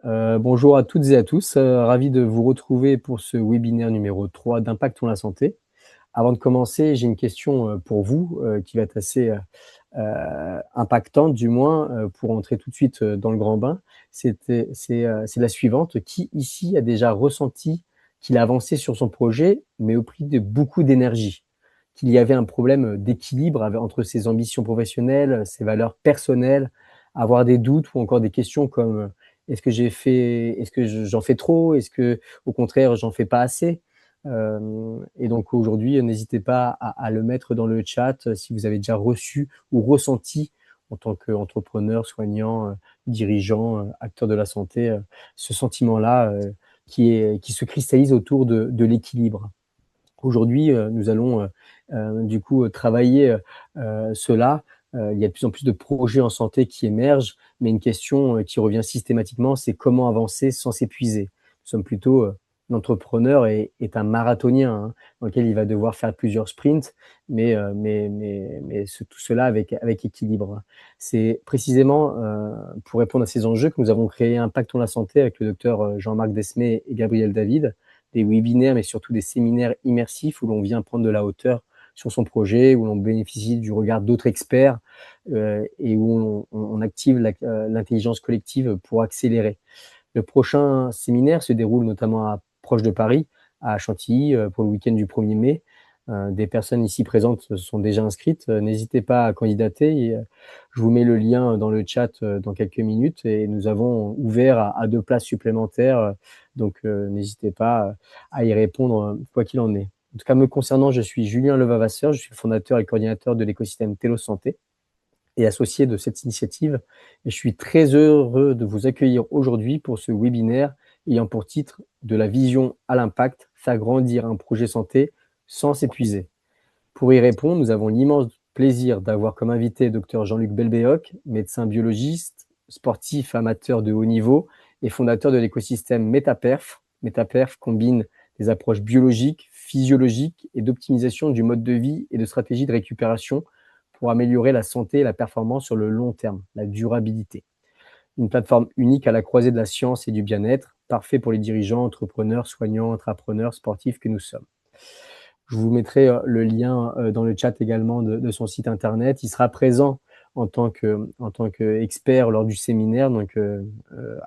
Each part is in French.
Bonjour à toutes et à tous, ravi de vous retrouver pour ce webinaire numéro 3 d'Impactons la santé. Avant de commencer, j'ai une question, pour vous, qui va être assez, impactante du moins, pour entrer tout de suite, dans le grand bain. C'est la suivante: qui ici a déjà ressenti qu'il a avancé sur son projet, mais au prix de beaucoup d'énergie? Qu'il y avait un problème, d'équilibre entre ses ambitions professionnelles, ses valeurs personnelles, avoir des doutes ou encore des questions comme, est-ce que j'en fais trop? Est-ce que au contraire j'en fais pas assez? Et donc aujourd'hui, n'hésitez pas à le mettre dans le chat, si vous avez déjà reçu ou ressenti en tant qu'entrepreneur, soignant, dirigeant, acteur de la santé, ce sentiment-là, qui se cristallise autour de l'équilibre. Aujourd'hui, nous allons, du coup, travailler, cela. Il y a de plus en plus de projets en santé qui émergent, mais une question, qui revient systématiquement, c'est comment avancer sans s'épuiser? Nous sommes plutôt, l'entrepreneur est un marathonien, hein, dans lequel il va devoir faire plusieurs sprints, mais tout cela avec équilibre. C'est précisément, pour répondre à ces enjeux que nous avons créé Impactons la santé avec le docteur, Jean-Marc Desmé et Gabriel David, des webinaires, mais surtout des séminaires immersifs où l'on vient prendre de la hauteur sur son projet, où l'on bénéficie du regard d'autres experts, et où on active l'intelligence collective pour accélérer. Le prochain séminaire se déroule notamment proche de Paris, à Chantilly, pour le week-end du 1er mai. Des personnes ici présentes se sont déjà inscrites. N'hésitez pas à candidater. Je vous mets le lien dans le chat dans quelques minutes et nous avons ouvert à 2 places supplémentaires. Donc, n'hésitez pas à y répondre, quoi qu'il en est. En tout cas, me concernant, je suis Julien Levavasseur, je suis le fondateur et coordinateur de l'écosystème Télos Santé et associé de cette initiative. Et je suis très heureux de vous accueillir aujourd'hui pour ce webinaire ayant pour titre De la vision à l'impact, faire grandir un projet santé sans s'épuiser. Pour y répondre, nous avons l'immense plaisir d'avoir comme invité Dr Jean-Luc Belbéoc, médecin biologiste, sportif amateur de haut niveau et fondateur de l'écosystème Metaperf. Metaperf combine des approches biologiques, physiologiques et d'optimisation du mode de vie et de stratégies de récupération pour améliorer la santé et la performance sur le long terme, la durabilité. Une plateforme unique à la croisée de la science et du bien-être, parfait pour les dirigeants, entrepreneurs, soignants, intrapreneurs, sportifs que nous sommes. Je vous mettrai le lien dans le chat également de son site internet. Il sera présent en tant qu'expert lors du séminaire. Donc,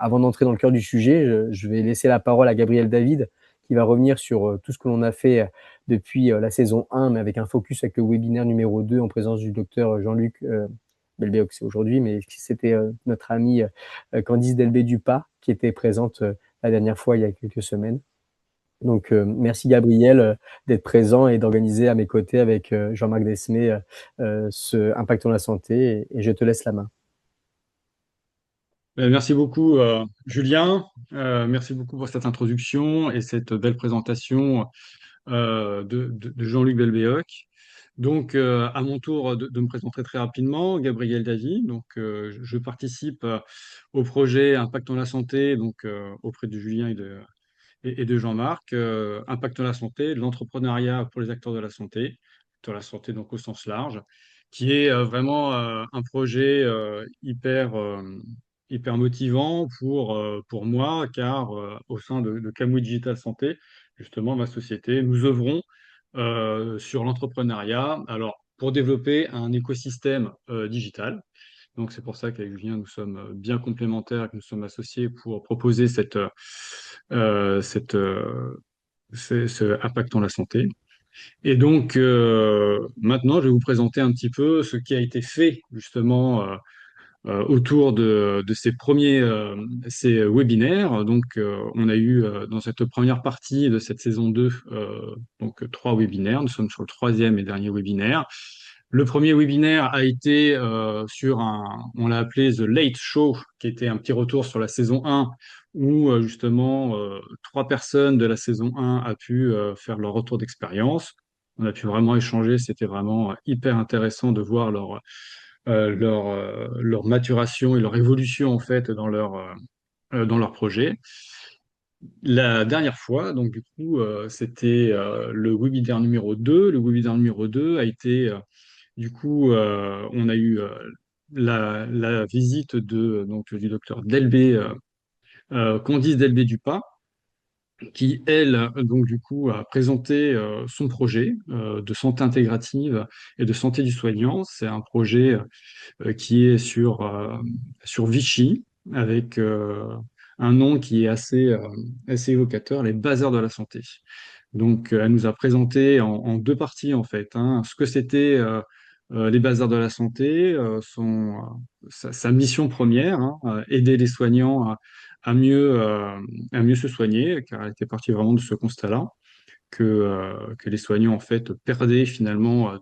avant d'entrer dans le cœur du sujet, je vais laisser la parole à Gabriel David, qui va revenir sur tout ce que l'on a fait depuis la saison 1, mais avec un focus avec le webinaire numéro 2 en présence du docteur Jean-Luc Belbéoc, c'est aujourd'hui, mais c'était notre amie Candice Delbé-Dupas qui était présente la dernière fois il y a quelques semaines. Donc, merci Gabriel d'être présent et d'organiser à mes côtés avec Jean-Marc Desmé ce Impactons la santé et je te laisse la main. Merci beaucoup, Julien. Merci beaucoup pour cette introduction et cette belle présentation de Jean-Luc Belbéoc. Donc, à mon tour de me présenter très rapidement, Gabriel Davy. Donc, je participe au projet Impactons la santé, donc auprès de Julien et de Jean-Marc. Impactons la santé, l'entrepreneuriat pour les acteurs de la santé donc au sens large, qui est vraiment un projet hyper motivant pour moi, car au sein de Camouy Digital Santé, justement, ma société, nous œuvrons sur l'entrepreneuriat, alors pour développer un écosystème digital. Donc c'est pour ça qu'avec Julien, nous sommes bien complémentaires, que nous sommes associés pour proposer cette, ce impactant la santé. Et donc maintenant, je vais vous présenter un petit peu ce qui a été fait justement autour de ces ces webinaires. Donc, on a eu dans cette première partie de cette saison 2 donc 3 webinaires. Nous sommes sur le troisième et dernier webinaire. Le premier webinaire a été on l'a appelé The Late Show, qui était un petit retour sur la saison 1, où justement 3 personnes de la saison 1 a pu faire leur retour d'expérience. On a pu vraiment échanger, c'était vraiment hyper intéressant de voir leur maturation et leur évolution en fait dans leur projet. La dernière fois, donc du coup, c'était le webinaire numéro 2. Le webinaire numéro 2 a été, du coup, on a eu la visite du docteur Delbé Candice Delbé-Dupas, qui, elle, donc du coup, a présenté son projet de santé intégrative et de santé du soignant. C'est un projet qui est sur Vichy, avec un nom qui est assez évocateur, les bazars de la santé. Donc, elle nous a présenté en deux parties, en fait, hein, ce que c'était les bazars de la santé, sa mission première, hein, aider les soignants à mieux se soigner, car elle était partie vraiment de ce constat-là, que les soignants, en fait, perdaient finalement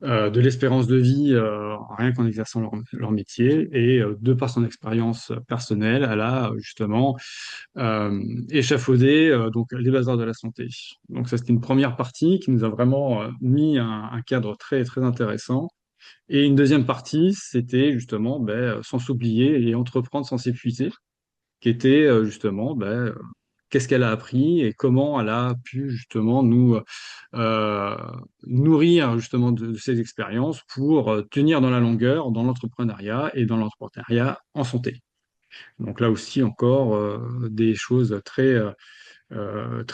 de l'espérance de vie rien qu'en exerçant leur métier. Et de par son expérience personnelle, elle a justement échafaudé donc les bazars de la santé. Donc ça, c'était une première partie qui nous a vraiment mis un cadre très, très intéressant. Et une deuxième partie, c'était justement sans s'oublier et entreprendre sans s'épuiser, qui était justement qu'est-ce qu'elle a appris et comment elle a pu justement nous euh, nourrir justement de ces expériences pour tenir dans la longueur dans l'entrepreneuriat et dans l'entrepreneuriat en santé. Donc là aussi encore des choses très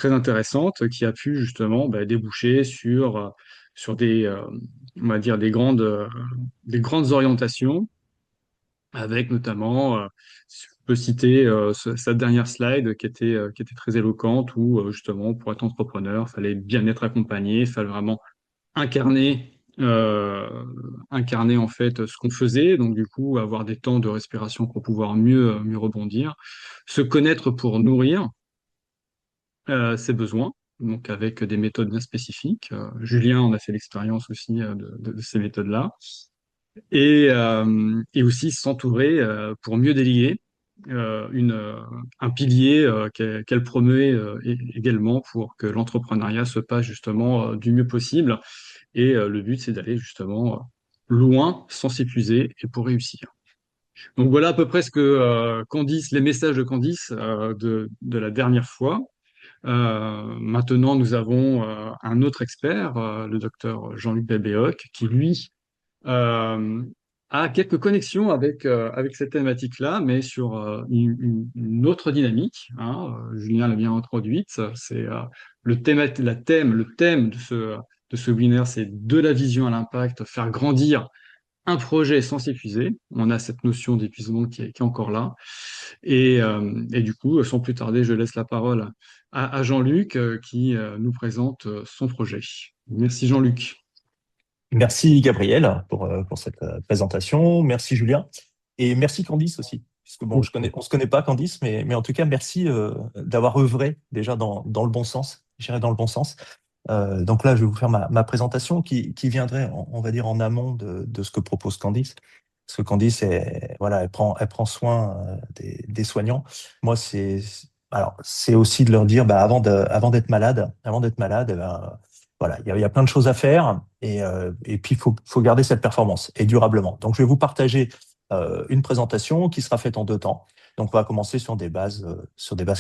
intéressantes qui a pu justement déboucher sur on va dire des grandes orientations avec notamment, je peux citer sa dernière slide qui était très éloquente, où justement, pour être entrepreneur, il fallait bien être accompagné, il fallait vraiment incarner, incarner en fait ce qu'on faisait, donc du coup, avoir des temps de respiration pour pouvoir mieux rebondir, se connaître pour nourrir ses besoins. Donc avec des méthodes bien spécifiques. Julien en a fait l'expérience aussi de ces méthodes-là et aussi s'entourer pour mieux déléguer un pilier qu'elle promeut également pour que l'entrepreneuriat se passe justement du mieux possible. Et le but, c'est d'aller justement loin sans s'épuiser et pour réussir. Donc voilà à peu près ce que Candice, les messages de Candice de la dernière fois. Maintenant, nous avons un autre expert, le docteur Jean-Luc Bébéoc, qui lui euh, a quelques connexions avec cette thématique-là, mais sur une autre dynamique, hein. Julien l'a bien introduite. C'est le thème de ce webinaire, c'est de la vision à l'impact, faire grandir un projet sans s'épuiser. On a cette notion d'épuisement qui est encore là. Et du coup, sans plus tarder, je laisse la parole à Jean-Luc qui nous présente son projet. Merci Jean-Luc. Merci Gabriel pour cette présentation. Merci Julien. Et merci Candice aussi. Puisque bon, on se connaît pas Candice, mais en tout cas, merci d'avoir œuvré déjà dans le bon sens, j'irai dans le bon sens. Donc là, je vais vous faire ma présentation qui viendrait, on va dire, en amont de ce que propose Candice. Parce que Candice, voilà, elle prend soin des soignants. Moi, alors, c'est aussi de leur dire, avant d'être malade, voilà, il y a plein de choses à faire et puis faut garder cette performance et durablement. Donc, je vais vous partager une présentation qui sera faite en 2 temps. Donc, on va commencer sur des bases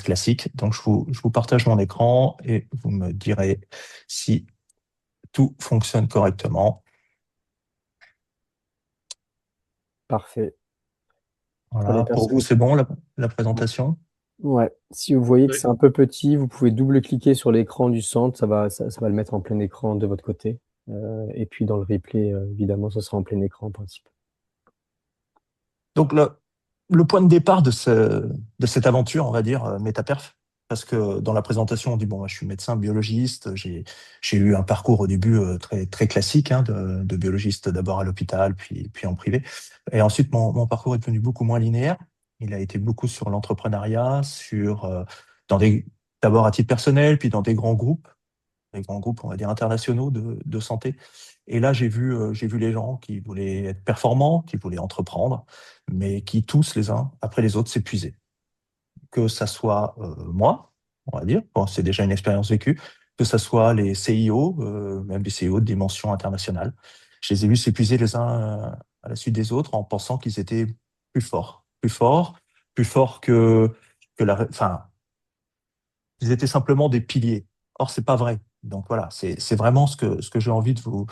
classiques. Donc, je vous partage mon écran et vous me direz si tout fonctionne correctement. Parfait. Pour les Voilà. Pour vous, personnes. c'est bon la présentation? Ouais. Si vous voyez que Oui. c'est un peu petit, vous pouvez double-cliquer sur l'écran du centre, ça va le mettre en plein écran de votre côté. Et puis dans le replay, évidemment, ce sera en plein écran en principe. Donc, le point de départ de cette aventure, on va dire, Métaperf, parce que dans la présentation, on dit, bon, moi, je suis médecin biologiste, j'ai eu un parcours au début très, très classique, hein, de biologiste d'abord à l'hôpital, puis en privé. Et ensuite, mon parcours est devenu beaucoup moins linéaire. Il a été beaucoup sur l'entrepreneuriat, dans d'abord à titre personnel, puis dans des grands groupes, on va dire, internationaux de santé. Et là, j'ai vu les gens qui voulaient être performants, qui voulaient entreprendre, mais qui tous, les uns après les autres, s'épuisaient. Que ça soit moi, on va dire, bon, c'est déjà une expérience vécue, que ça soit les CIO, même des CIO de dimension internationale. Je les ai vus s'épuiser les uns à la suite des autres en pensant qu'ils étaient plus forts, plus forts enfin, ils étaient simplement des piliers. Or, c'est pas vrai. Donc voilà, c'est vraiment ce que j'ai envie de vous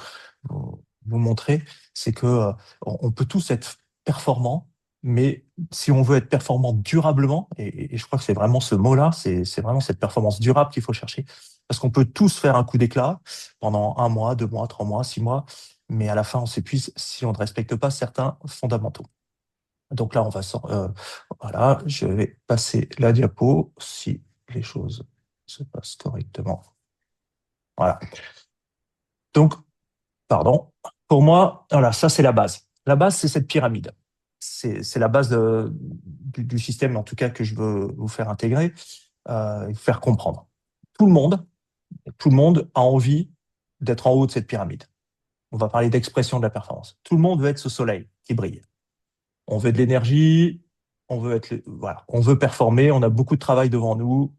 montrer, c'est que on peut tous être performants Mais si on veut être performant durablement, et je crois que c'est vraiment ce mot-là, c'est vraiment cette performance durable qu'il faut chercher, parce qu'on peut tous faire un coup d'éclat pendant 1 mois, 2 mois, 3 mois, 6 mois, mais à la fin, on s'épuise si on ne respecte pas certains fondamentaux. Donc là, voilà, je vais passer la diapo si les choses se passent correctement. Voilà. Donc, pardon. Pour moi, voilà, ça c'est la base. La base, c'est cette pyramide. C'est la base du système, en tout cas, que je veux vous faire intégrer, vous faire comprendre. Tout le monde a envie d'être en haut de cette pyramide. On va parler d'expression de la performance. Tout le monde veut être ce soleil qui brille. On veut de l'énergie, voilà, on veut performer, on a beaucoup de travail devant nous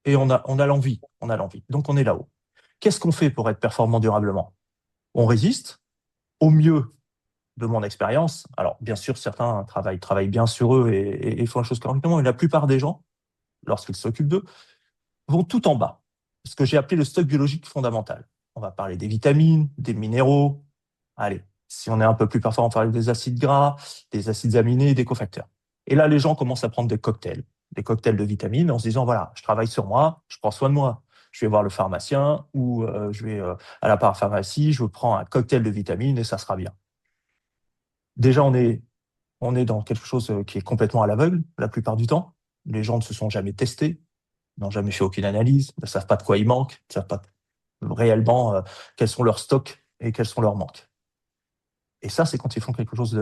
et on a l'envie. Donc on est là-haut. Qu'est-ce qu'on fait pour être performant durablement? On résiste au mieux de mon expérience. Alors, bien sûr, certains travaillent bien sur eux et font la chose correctement, mais la plupart des gens, lorsqu'ils s'occupent d'eux, vont tout en bas. Ce que j'ai appelé le stock biologique fondamental. On va parler des vitamines, des minéraux. Allez, si on est un peu plus performant, on va parler des acides gras, des acides aminés, des cofacteurs. Et là, les gens commencent à prendre des cocktails de vitamines, en se disant, voilà, je travaille sur moi, je prends soin de moi. Je vais voir le pharmacien ou je vais à la parapharmacie, je prends un cocktail de vitamines et ça sera bien. Déjà, on est dans quelque chose qui est complètement à l'aveugle la plupart du temps. Les gens ne se sont jamais testés, n'ont jamais fait aucune analyse, ne savent pas de quoi il manque, ne savent pas réellement quels sont leurs stocks et quels sont leurs manques. Et ça, c'est quand ils font quelque chose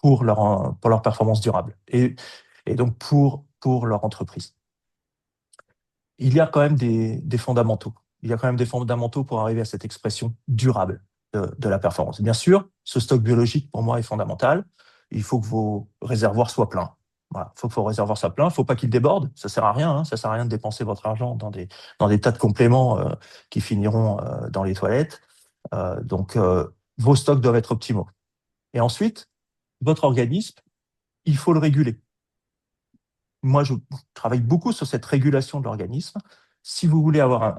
pour leur performance durable et donc pour leur entreprise. Il y a quand même des fondamentaux. Il y a quand même des fondamentaux pour arriver à cette expression durable de la performance. Bien sûr, ce stock biologique, pour moi, est fondamental. Il faut que vos réservoirs soient pleins. Voilà, il faut que vos réservoirs soient pleins. Il ne faut pas qu'ils débordent. Ça ne sert à rien. Hein. Ça ne sert à rien de dépenser votre argent dans des tas de compléments qui finiront dans les toilettes. Donc, vos stocks doivent être optimaux. Et ensuite, votre organisme, il faut le réguler. Moi, je travaille beaucoup sur cette régulation de l'organisme. Si vous voulez avoir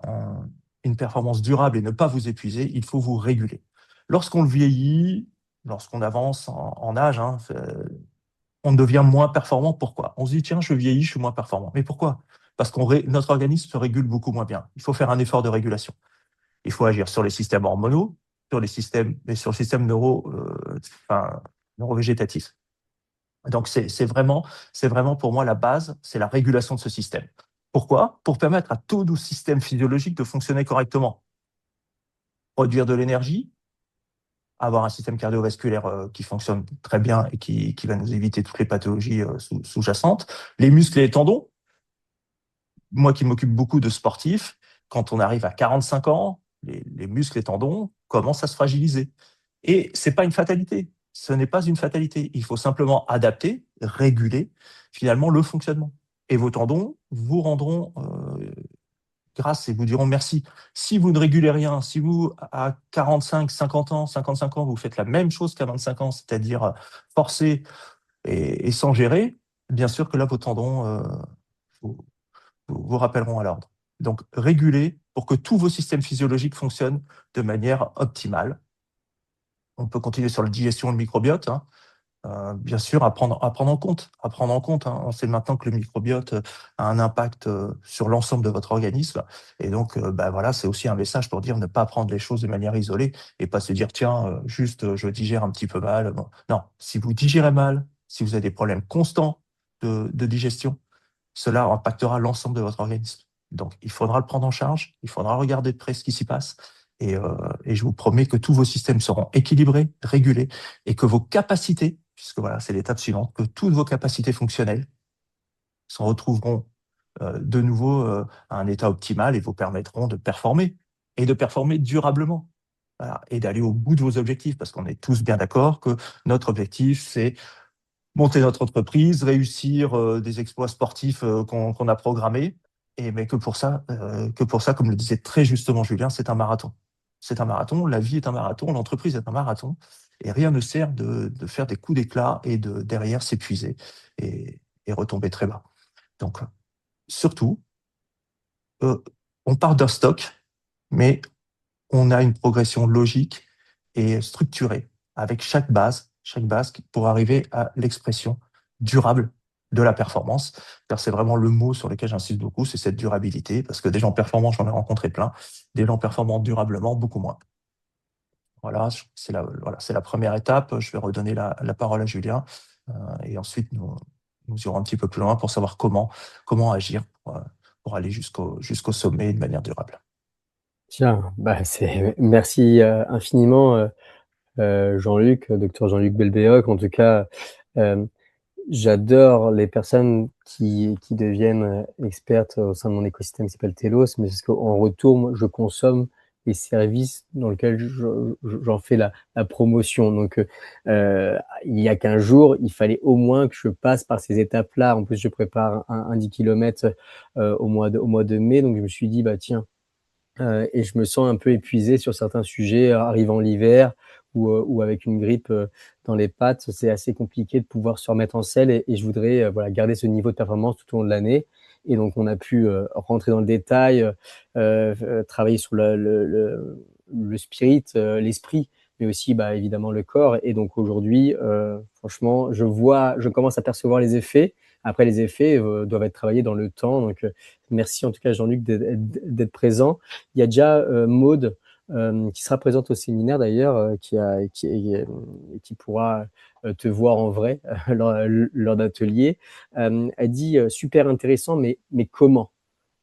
une performance durable et ne pas vous épuiser, il faut vous réguler. Lorsqu'on vieillit, lorsqu'on avance en âge, hein, on devient moins performant. Pourquoi? On se dit, tiens, je vieillis, je suis moins performant. Mais pourquoi? Parce que notre organisme se régule beaucoup moins bien. Il faut faire un effort de régulation. Il faut agir sur les systèmes hormonaux, sur le système neurovégétatif. Donc, c'est vraiment pour moi la base, c'est la régulation de ce système. Pourquoi? Pour permettre à tous nos systèmes physiologiques de fonctionner correctement. Produire de l'énergie, avoir un système cardiovasculaire qui fonctionne très bien et qui va nous éviter toutes les pathologies sous-jacentes. Les muscles et les tendons, moi qui m'occupe beaucoup de sportifs, quand on arrive à 45 ans, les muscles et tendons commencent à se fragiliser. Et ce n'est pas une fatalité. Ce n'est pas une fatalité. Il faut simplement adapter, réguler finalement le fonctionnement. Et vos tendons vous rendront grâce et vous diront merci. Si vous ne régulez rien, si vous, à 45, 50 ans, 55 ans, vous faites la même chose qu'à 25 ans, c'est-à-dire forcer et sans gérer, bien sûr que là, vos tendons vous rappelleront à l'ordre. Donc, réguler pour que tous vos systèmes physiologiques fonctionnent de manière optimale. On peut continuer sur la digestion et le microbiote. Hein. Bien sûr, à prendre en compte. Hein. On sait maintenant que le microbiote a un impact sur l'ensemble de votre organisme. Et donc, voilà, c'est aussi un message pour dire ne pas prendre les choses de manière isolée et pas se dire, tiens, juste, je digère un petit peu mal. Bon. Non, si vous digérez mal, si vous avez des problèmes constants de digestion, cela impactera l'ensemble de votre organisme. Donc, il faudra le prendre en charge, il faudra regarder de près ce qui s'y passe. Et je vous promets que tous vos systèmes seront équilibrés, régulés, et que vos capacités, puisque voilà, c'est l'étape suivante, que toutes vos capacités fonctionnelles se retrouveront de nouveau à un état optimal et vous permettront de performer, et de performer durablement. Voilà, et d'aller au bout de vos objectifs, parce qu'on est tous bien d'accord que notre objectif, c'est monter notre entreprise, réussir des exploits sportifs qu'on a programmés, mais que pour ça, comme le disait très justement Julien, c'est un marathon. C'est un marathon, la vie est un marathon, l'entreprise est un marathon, et rien ne sert de faire des coups d'éclat et de derrière s'épuiser et retomber très bas. Donc, surtout, on part d'un stock, mais on a une progression logique et structurée avec chaque base chaque base pour arriver à l'expression durable de la performance, car c'est vraiment le mot sur lequel j'insiste beaucoup, c'est cette durabilité, parce que des gens performants, j'en ai rencontré plein, des gens performants durablement, beaucoup moins. Voilà, c'est la première étape. Je vais redonner la parole à Julien, et ensuite nous irons un petit peu plus loin pour savoir comment agir pour aller jusqu'au sommet de manière durable. Tiens, merci infiniment, Jean-Luc, docteur Jean-Luc Belbéoc. En tout cas, j'adore les personnes qui deviennent expertes au sein de mon écosystème qui s'appelle Telos, mais parce qu'en retour, moi, je consomme les services dans lesquels j'en fais la promotion. Donc, il y a 15 jours, il fallait au moins que je passe par ces étapes-là. En plus, je prépare un 10 km au mois de mai. Donc, je me suis dit, bah tiens, et je me sens un peu épuisé sur certains sujets arrivant l'hiver ou avec une grippe dans les pattes. C'est assez compliqué de pouvoir se remettre en selle et je voudrais voilà, garder ce niveau de performance tout au long de l'année. Et donc, on a pu rentrer dans le détail, travailler sur le spirit, l'esprit, mais aussi bah, évidemment le corps. Et donc aujourd'hui, franchement, je commence à percevoir les effets. Après, les effets doivent être travaillés dans le temps. Donc, merci en tout cas, Jean-Luc, d'être présent. Il y a déjà Maude qui sera présente au séminaire d'ailleurs, qui pourra te voir en vrai lors d'atelier. Elle dit super intéressant, mais comment?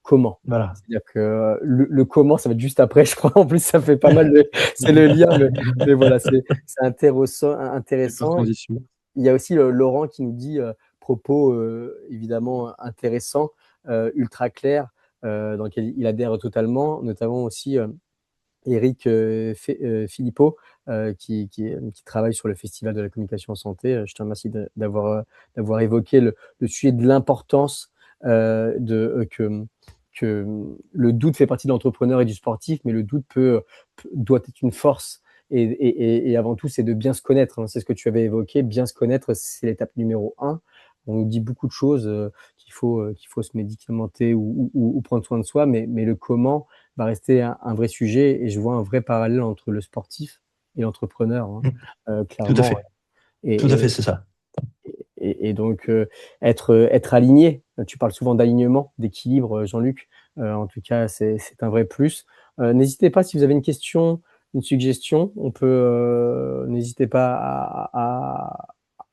Comment? Voilà. C'est-à-dire que le comment, ça va être juste après, je crois. En plus, ça fait pas mal c'est le lien, mais voilà, c'est intéressant. Transition. Il y a aussi Laurent qui nous dit propos évidemment intéressants, ultra clairs, dans lequel il adhère totalement, notamment aussi Eric Philippot, qui travaille sur le Festival de la communication en santé. Je te remercie d'avoir évoqué le sujet de l'importance que le doute fait partie de l'entrepreneur et du sportif, mais le doute doit être une force. Et avant tout, c'est de bien se connaître. Hein. C'est ce que tu avais évoqué. Bien se connaître, c'est l'étape numéro 1. On nous dit beaucoup de choses, qu'il faut se médicamenter ou prendre soin de soi, mais le comment va rester un vrai sujet. Et je vois un vrai parallèle entre le sportif et l'entrepreneur, hein, Tout à clairement. fait. Tout à Et, fait, c'est ça. et donc, être aligné. Tu parles souvent d'alignement, d'équilibre, Jean-Luc. En tout cas, c'est un vrai plus. N'hésitez pas si vous avez une question, une suggestion. N'hésitez pas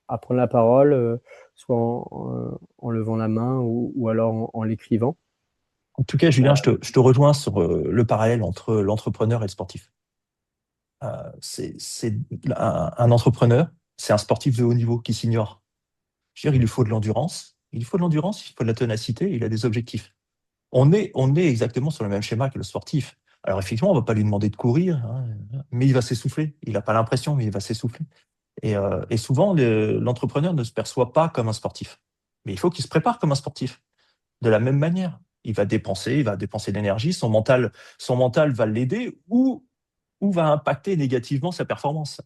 à prendre la parole, soit en levant la main ou alors en l'écrivant. En tout cas, Julien, je te rejoins sur le parallèle entre l'entrepreneur et le sportif. Un entrepreneur, c'est un sportif de haut niveau qui s'ignore. Je veux dire, il lui faut de l'endurance, il faut de la ténacité, il a des objectifs. On est exactement sur le même schéma que le sportif. Alors effectivement, on ne va pas lui demander de courir, hein, mais il va s'essouffler. Il n'a pas l'impression, mais il va s'essouffler. Et souvent, l'entrepreneur ne se perçoit pas comme un sportif. Mais il faut qu'il se prépare comme un sportif. De la même manière, il va dépenser de l'énergie, son mental va l'aider ou va impacter négativement sa performance.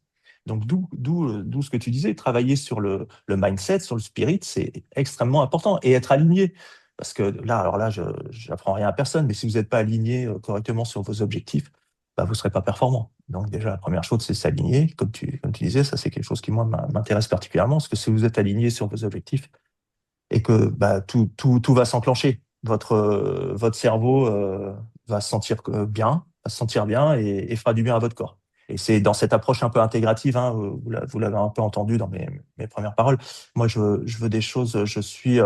Donc, d'où ce que tu disais, travailler sur le mindset, sur le spirit, c'est extrêmement important. Et être aligné. Parce que là, alors là, je n'apprends rien à personne, mais si vous n'êtes pas aligné correctement sur vos objectifs, bah, vous ne serez pas performant. Donc, déjà, la première chose, c'est s'aligner. Comme tu disais, ça, c'est quelque chose qui, moi, m'intéresse particulièrement. Parce que si vous êtes aligné sur vos objectifs et que bah, tout va s'enclencher, votre cerveau va se sentir bien et fera du bien à votre corps. Et c'est dans cette approche un peu intégrative, hein, vous l'avez un peu entendu dans mes premières paroles. Moi, je veux des choses, je suis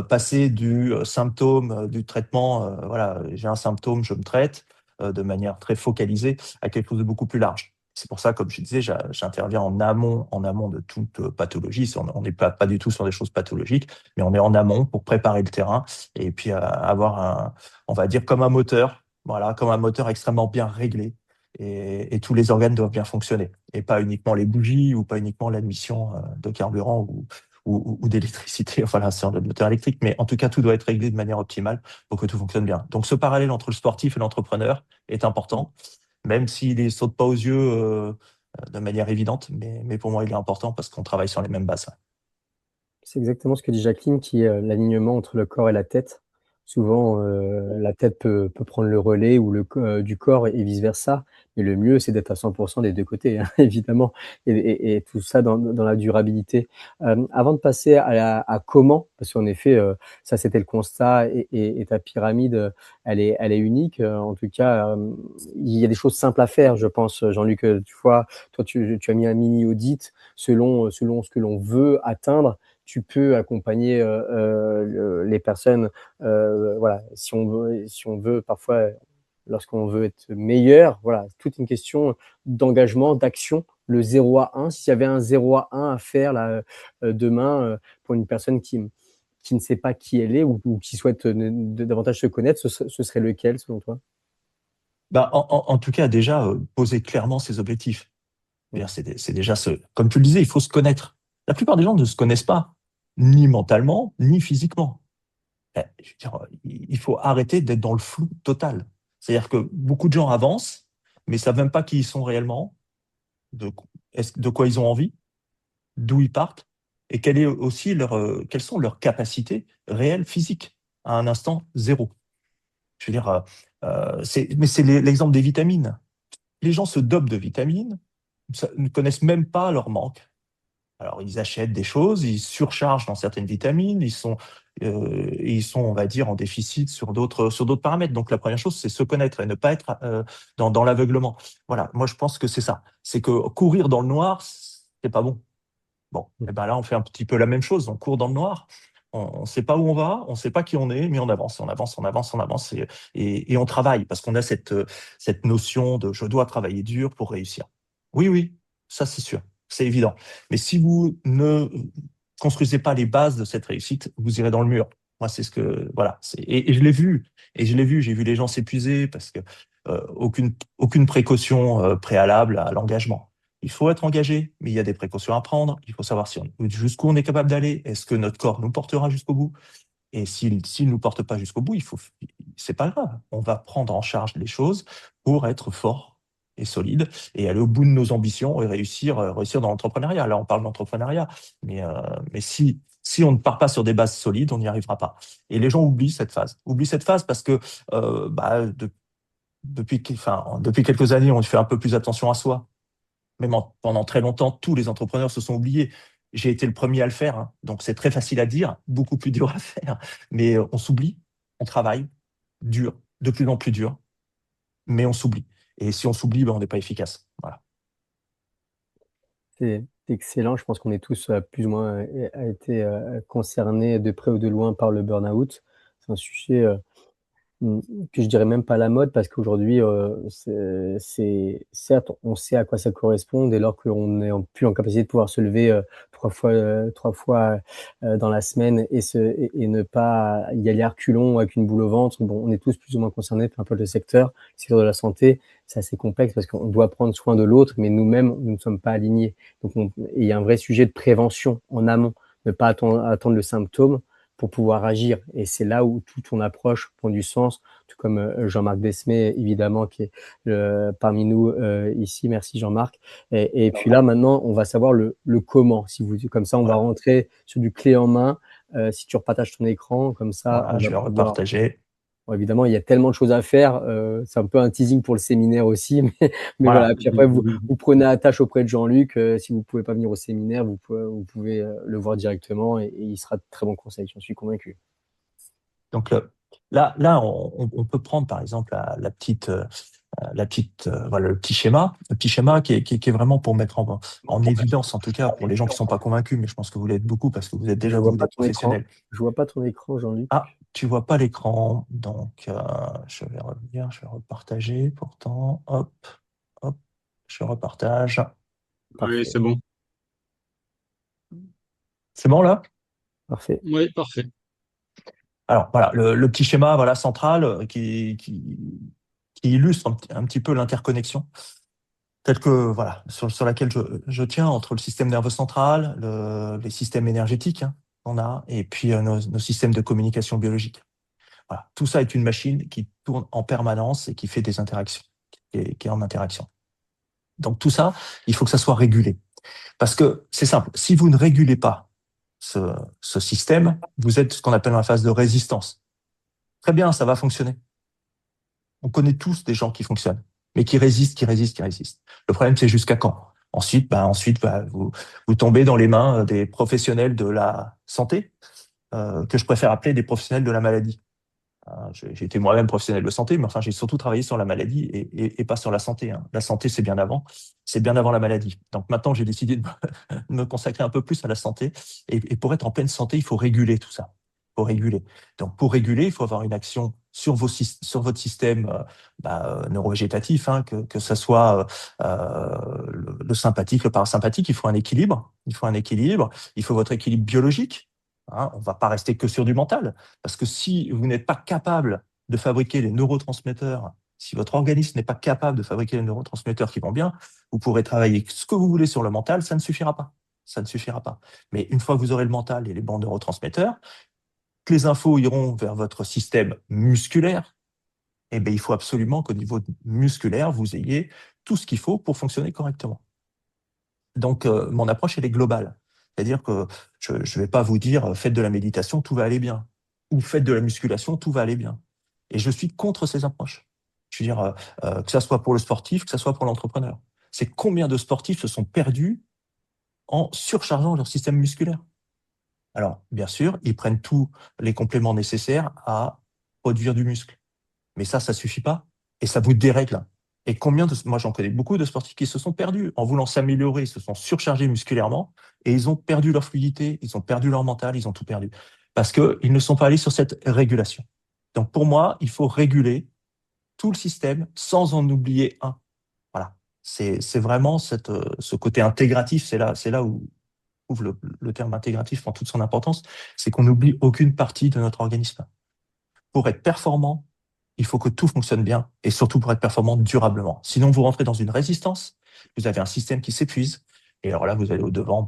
passé du symptôme, du traitement, voilà, j'ai un symptôme, je me traite de manière très focalisée à quelque chose de beaucoup plus large. C'est pour ça, comme je disais, j'interviens en amont de toute pathologie. On n'est pas du tout sur des choses pathologiques, mais on est en amont pour préparer le terrain et puis avoir on va dire comme un moteur, voilà, comme un moteur extrêmement bien réglé. Et tous les organes doivent bien fonctionner. Et pas uniquement les bougies ou pas uniquement l'admission de carburant ou d'électricité, voilà, c'est le moteur électrique. Mais en tout cas, tout doit être réglé de manière optimale pour que tout fonctionne bien. Donc, ce parallèle entre le sportif et l'entrepreneur est important, même s'il ne saute pas aux yeux de manière évidente. Mais pour moi, il est important parce qu'on travaille sur les mêmes bases. C'est exactement ce que dit Jacqueline, qui est l'alignement entre le corps et la tête. souvent la tête peut prendre le relais ou du corps et vice-versa. Mais le mieux, c'est d'être à 100% des deux côtés, hein, évidemment, et tout ça dans la durabilité. Avant de passer à comment, parce qu'en effet, ça c'était le constat, et ta pyramide, elle est unique. En tout cas, il y a des choses simples à faire, je pense, Jean-Luc. Tu vois, toi, tu as mis un mini audit selon ce que l'on veut atteindre. Tu peux accompagner les personnes. Voilà, si on veut parfois, lorsqu'on veut être meilleur, voilà, toute une question d'engagement, d'action. Le 0 à 1, s'il y avait un 0 à 1 à faire là, demain, pour une personne qui ne sait pas qui elle est, ou qui souhaite davantage se connaître, ce serait lequel selon toi? Bah, en tout cas, déjà, poser clairement ses objectifs. Mm. C'est déjà comme tu le disais, il faut se connaître. La plupart des gens ne se connaissent pas, ni mentalement, ni physiquement. Je veux dire, il faut arrêter d'être dans le flou total. C'est-à-dire que beaucoup de gens avancent, mais savent même pas qui ils sont réellement, de, de quoi ils ont envie, d'où ils partent, et quelles sont leurs capacités réelles physiques à un instant zéro. Je veux dire, mais c'est l'exemple des vitamines. Les gens se dopent de vitamines, ne connaissent même pas leur manque. Alors, ils achètent des choses, ils surchargent dans certaines vitamines, ils sont, on va dire, en déficit sur d'autres paramètres. Donc, la première chose, c'est se connaître et ne pas être dans l'aveuglement. Voilà, moi, je pense que c'est ça. C'est que courir dans le noir, c'est pas bon. Bon, et ben là, on fait un petit peu la même chose. On court dans le noir. On ne sait pas où on va, on ne sait pas qui on est, mais on avance, on avance, on avance, on avance, et on travaille parce qu'on a cette notion de je dois travailler dur pour réussir. Oui, oui, ça c'est sûr, c'est évident. Mais si vous ne construisez pas les bases de cette réussite, vous irez dans le mur. Moi, c'est ce que voilà. Et je l'ai vu, j'ai vu les gens s'épuiser parce que aucune précaution préalable à l'engagement. Il faut être engagé, mais il y a des précautions à prendre. Il faut savoir jusqu'où on est capable d'aller. Est-ce que notre corps nous portera jusqu'au bout? Et s'il nous porte pas jusqu'au bout, c'est pas grave. On va prendre en charge les choses pour être fort et solide et aller au bout de nos ambitions et réussir dans l'entrepreneuriat. Là, on parle d'entrepreneuriat, mais si on ne part pas sur des bases solides, on n'y arrivera pas. Et les gens oublient cette phase. Oublient cette phase parce que depuis quelques années, on fait un peu plus attention à soi. Même pendant très longtemps, tous les entrepreneurs se sont oubliés. J'ai été le premier à le faire, hein. Donc c'est très facile à dire, beaucoup plus dur à faire. Mais on s'oublie, on travaille dur, de plus en plus dur, mais on s'oublie. Et si on s'oublie, ben, on n'est pas efficace. Voilà. C'est excellent. Je pense qu'on est tous plus ou moins été concernés de près ou de loin par le burn-out. C'est un sujet que je dirais même pas la mode, parce qu'aujourd'hui, certes, on sait à quoi ça correspond dès lors qu'on est plus en capacité de pouvoir se lever 3 fois dans la semaine, et ne pas y aller à reculons avec une boule au ventre. Bon, on est tous plus ou moins concernés, peu importe le secteur de la santé. C'est assez complexe parce qu'on doit prendre soin de l'autre, mais nous-mêmes, nous ne sommes pas alignés. Donc, il y a un vrai sujet de prévention en amont, ne pas attendre le symptôme pour pouvoir agir. Et c'est là où toute ton approche prend du sens, tout comme Jean-Marc Desmet, évidemment, qui est parmi nous ici. Merci Jean-Marc. Et puis là, maintenant, on va savoir le comment. Comme ça, on va rentrer sur du clé en main. Si tu repartages ton écran, comme ça, Voilà, on je va vais pouvoir... repartager. Bon, évidemment, il y a tellement de choses à faire. C'est un peu un teasing pour le séminaire aussi. Mais voilà. Voilà. Puis après, vous prenez attache auprès de Jean-Luc. Si vous ne pouvez pas venir au séminaire, vous pouvez le voir directement, et il sera de très bons conseils. J'en suis convaincu. Donc là, on peut prendre par exemple voilà, le petit schéma qui est vraiment pour mettre en évidence, en tout cas pour les gens qui sont pas convaincus, mais je pense que vous l'êtes beaucoup parce que vous êtes Je déjà vois vous pas des ton écran. professionnels. Je vois pas ton écran, Jean-Luc. Ah, tu vois pas l'écran, donc je vais revenir, je vais repartager. Pourtant, hop, hop, je repartage. Oui, Parfait. c'est bon. C'est bon là? Parfait. Oui, parfait. Alors voilà, le petit schéma voilà central qui illustre un petit peu l'interconnexion telle que voilà sur laquelle je tiens entre le système nerveux central, les systèmes énergétiques qu'on a, et puis nos systèmes de communication biologique. Voilà, tout ça est une machine qui tourne en permanence et qui fait des interactions, qui est en interaction. Donc tout ça, il faut que ça soit régulé. Parce que c'est simple, si vous ne régulez pas ce système, vous êtes ce qu'on appelle en phase de résistance. Très bien, ça va fonctionner. On connaît tous des gens qui fonctionnent, mais qui résistent, qui résistent, qui résistent. Le problème, c'est jusqu'à quand? Ensuite, vous tombez dans les mains des professionnels de la santé, que je préfère appeler des professionnels de la maladie. J'ai été moi-même professionnel de santé, mais enfin, j'ai surtout travaillé sur la maladie et pas sur la santé, hein. La santé, c'est bien avant la maladie. Donc maintenant, j'ai décidé de me consacrer un peu plus à la santé. Et pour être en pleine santé, il faut réguler tout ça. Il faut réguler. Donc pour réguler, il faut avoir une action sur sur votre système neurovégétatif, hein, que ce soit le sympathique, le parasympathique. Il faut un équilibre. Il faut un équilibre. Il faut votre équilibre biologique. Hein, on ne va pas rester que sur du mental. Parce que si vous n'êtes pas capable de fabriquer les neurotransmetteurs, si votre organisme n'est pas capable de fabriquer les neurotransmetteurs qui vont bien, vous pourrez travailler ce que vous voulez sur le mental, ça ne suffira pas. Ça ne suffira pas. Mais une fois que vous aurez le mental et les bons neurotransmetteurs, que les infos iront vers votre système musculaire, eh bien, il faut absolument qu'au niveau musculaire, vous ayez tout ce qu'il faut pour fonctionner correctement. Donc, mon approche, elle est globale. C'est-à-dire que je ne vais pas vous dire, faites de la méditation, tout va aller bien. Ou faites de la musculation, tout va aller bien. Et je suis contre ces approches. Je veux dire, que ça soit pour le sportif, que ça soit pour l'entrepreneur. C'est combien de sportifs se sont perdus en surchargeant leur système musculaire. Alors, bien sûr, ils prennent tous les compléments nécessaires à produire du muscle. Mais ça suffit pas. Et ça vous dérègle. Et moi, j'en connais beaucoup de sportifs qui se sont perdus en voulant s'améliorer, ils se sont surchargés musculairement et ils ont perdu leur fluidité, ils ont perdu leur mental, ils ont tout perdu. Parce qu'ils ne sont pas allés sur cette régulation. Donc, pour moi, il faut réguler tout le système sans en oublier un. Voilà. C'est vraiment ce côté intégratif, c'est là où le terme intégratif prend toute son importance, c'est qu'on n'oublie aucune partie de notre organisme. Pour être performant, il faut que tout fonctionne bien et surtout pour être performant durablement. Sinon, vous rentrez dans une résistance, vous avez un système qui s'épuise et alors là, vous allez au-devant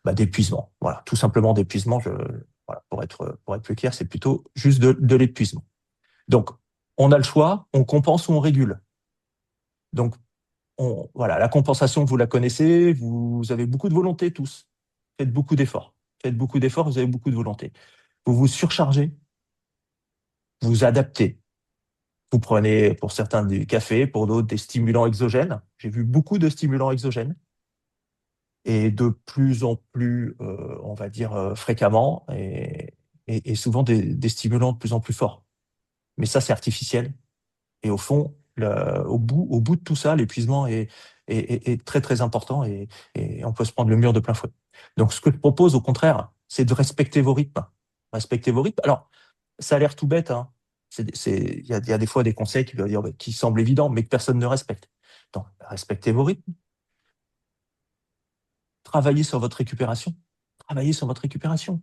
d'épuisement. Voilà, tout simplement d'épuisement. Voilà, pour être plus clair, c'est plutôt juste de l'épuisement. Donc, on a le choix, on compense ou on régule. Donc, voilà, la compensation, vous la connaissez, vous avez beaucoup de volonté tous. Faites beaucoup d'efforts. Faites beaucoup d'efforts, vous avez beaucoup de volonté. Vous vous surchargez, vous adaptez. Vous prenez pour certains du café, pour d'autres des stimulants exogènes. J'ai vu beaucoup de stimulants exogènes et de plus en plus, on va dire, fréquemment et souvent des stimulants de plus en plus forts. Mais ça, c'est artificiel. Et au fond, au bout de tout ça, l'épuisement est très, très important et on peut se prendre le mur de plein fouet. Donc, ce que je propose, au contraire, c'est de respecter vos rythmes. Respecter vos rythmes. Alors, ça a l'air tout bête, hein. Il y a des fois des conseils qui semblent évidents, mais que personne ne respecte. Donc, respectez vos rythmes. Travaillez sur votre récupération. Travaillez sur votre récupération.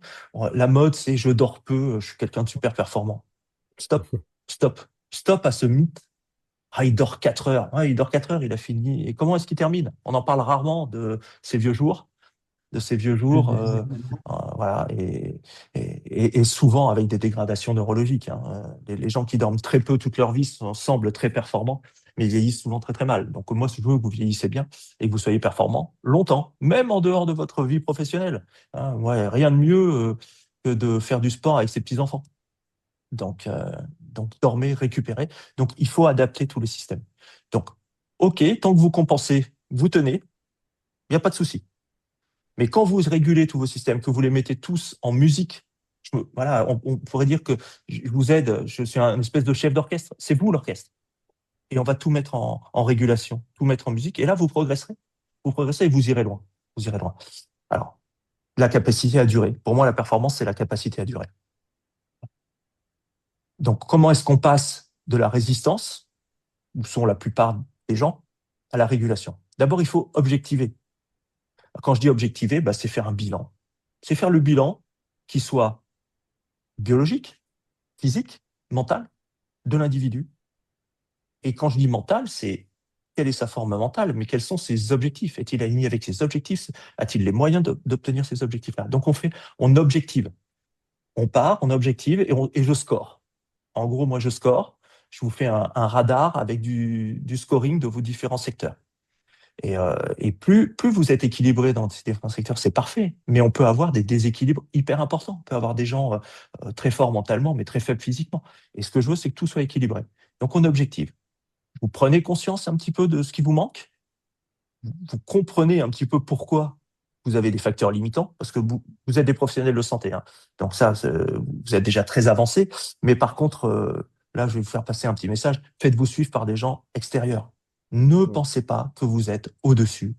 La mode, c'est je dors peu, je suis quelqu'un de super performant. Stop, stop, stop à ce mythe. Ah, il dort 4 heures. Ah, il dort 4 heures, il a fini. Et comment est-ce qu'il termine? On en parle rarement de ces vieux jours, voilà, et souvent avec des dégradations neurologiques, hein. Les gens qui dorment très peu toute leur vie semblent très performants, mais ils vieillissent souvent très très mal. Donc moi, je veux que vous vieillissez bien et que vous soyez performant longtemps, même en dehors de votre vie professionnelle, hein. Ouais, rien de mieux que de faire du sport avec ses petits-enfants. Donc, dormez, récupérez. Donc, il faut adapter tout le système. Donc, OK, tant que vous compensez, vous tenez, il n'y a pas de souci. Mais quand vous régulez tous vos systèmes, que vous les mettez tous en musique, voilà, on pourrait dire que je vous aide, je suis un espèce de chef d'orchestre, c'est vous l'orchestre. Et on va tout mettre en régulation, tout mettre en musique, et là, vous progresserez. Vous progresserez et vous irez loin. Vous irez loin. Alors, la capacité à durer. Pour moi, la performance, c'est la capacité à durer. Donc, comment est-ce qu'on passe de la résistance, où sont la plupart des gens, à la régulation? D'abord, il faut objectiver. Quand je dis objectiver, c'est faire un bilan. C'est faire le bilan qui soit biologique, physique, mental, de l'individu. Et quand je dis mental, c'est quelle est sa forme mentale, mais quels sont ses objectifs? Est-il aligné avec ses objectifs? A-t-il les moyens d'obtenir ces objectifs-là? Donc, on objective. On part, on objective et je score. En gros, moi, je score. Je vous fais un radar avec du scoring de vos différents secteurs. Et plus vous êtes équilibré dans ces différents secteurs, c'est parfait. Mais on peut avoir des déséquilibres hyper importants. On peut avoir des gens très forts mentalement, mais très faibles physiquement. Et ce que je veux, c'est que tout soit équilibré. Donc, on objective. Vous prenez conscience un petit peu de ce qui vous manque. Vous comprenez un petit peu pourquoi vous avez des facteurs limitants, parce que vous êtes des professionnels de santé, hein. Donc ça, vous êtes déjà très avancé. Mais par contre, là, je vais vous faire passer un petit message. Faites-vous suivre par des gens extérieurs. Ne pensez pas que vous êtes au-dessus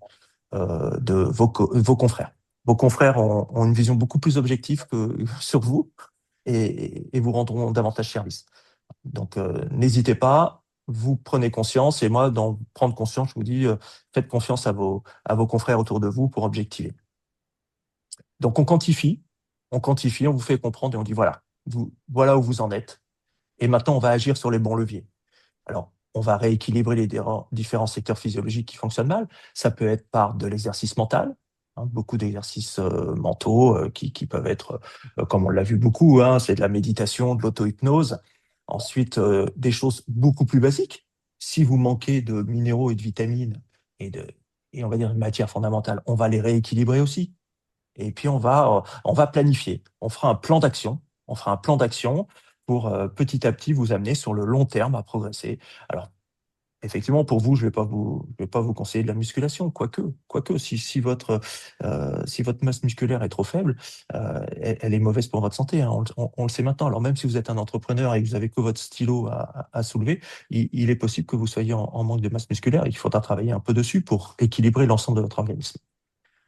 de vos confrères. Vos confrères ont une vision beaucoup plus objective que sur vous et vous rendront davantage service. Donc, n'hésitez pas, vous prenez conscience, et moi, dans prendre conscience, je vous dis, faites confiance à vos confrères autour de vous pour objectiver. Donc, on quantifie, on vous fait comprendre et on dit, voilà où vous en êtes. Et maintenant, on va agir sur les bons leviers. Alors, on va rééquilibrer les différents secteurs physiologiques qui fonctionnent mal. Ça peut être par de l'exercice mental, hein, beaucoup d'exercices mentaux qui peuvent être, comme on l'a vu beaucoup, hein, c'est de la méditation, de l'auto-hypnose. Ensuite, des choses beaucoup plus basiques. Si vous manquez de minéraux et de vitamines et on va dire de matières fondamentales, on va les rééquilibrer aussi. Et puis on va planifier. On fera un plan d'action. On fera un plan d'action pour petit à petit vous amener sur le long terme à progresser. Alors effectivement, pour vous, je vais pas vous conseiller de la musculation, quoique si votre masse musculaire est trop faible, elle est mauvaise pour votre santé, hein, on le sait maintenant. Alors même si vous êtes un entrepreneur et que vous avez que votre stylo à soulever, il est possible que vous soyez en manque de masse musculaire et qu'il faudra travailler un peu dessus pour équilibrer l'ensemble de votre organisme.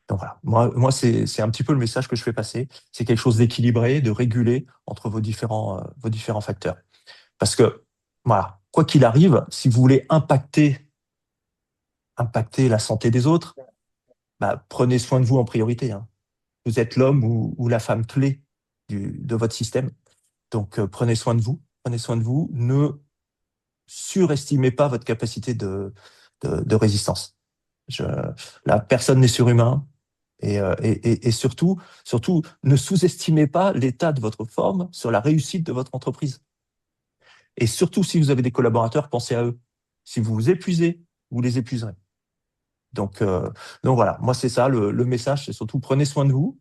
Donc voilà, moi c'est un petit peu le message que je fais passer. C'est quelque chose d'équilibré, de régulé entre vos différents facteurs. Parce que voilà, quoi qu'il arrive, si vous voulez impacter la santé des autres, prenez soin de vous en priorité, hein. Vous êtes l'homme ou la femme clé de votre système. Donc prenez soin de vous, ne surestimez pas votre capacité de résistance. Là, personne n'est surhumain. Et surtout, ne sous-estimez pas l'état de votre forme sur la réussite de votre entreprise. Et surtout, si vous avez des collaborateurs, pensez à eux. Si vous vous épuisez, vous les épuiserez. Donc voilà, moi c'est ça, le message, c'est surtout prenez soin de vous.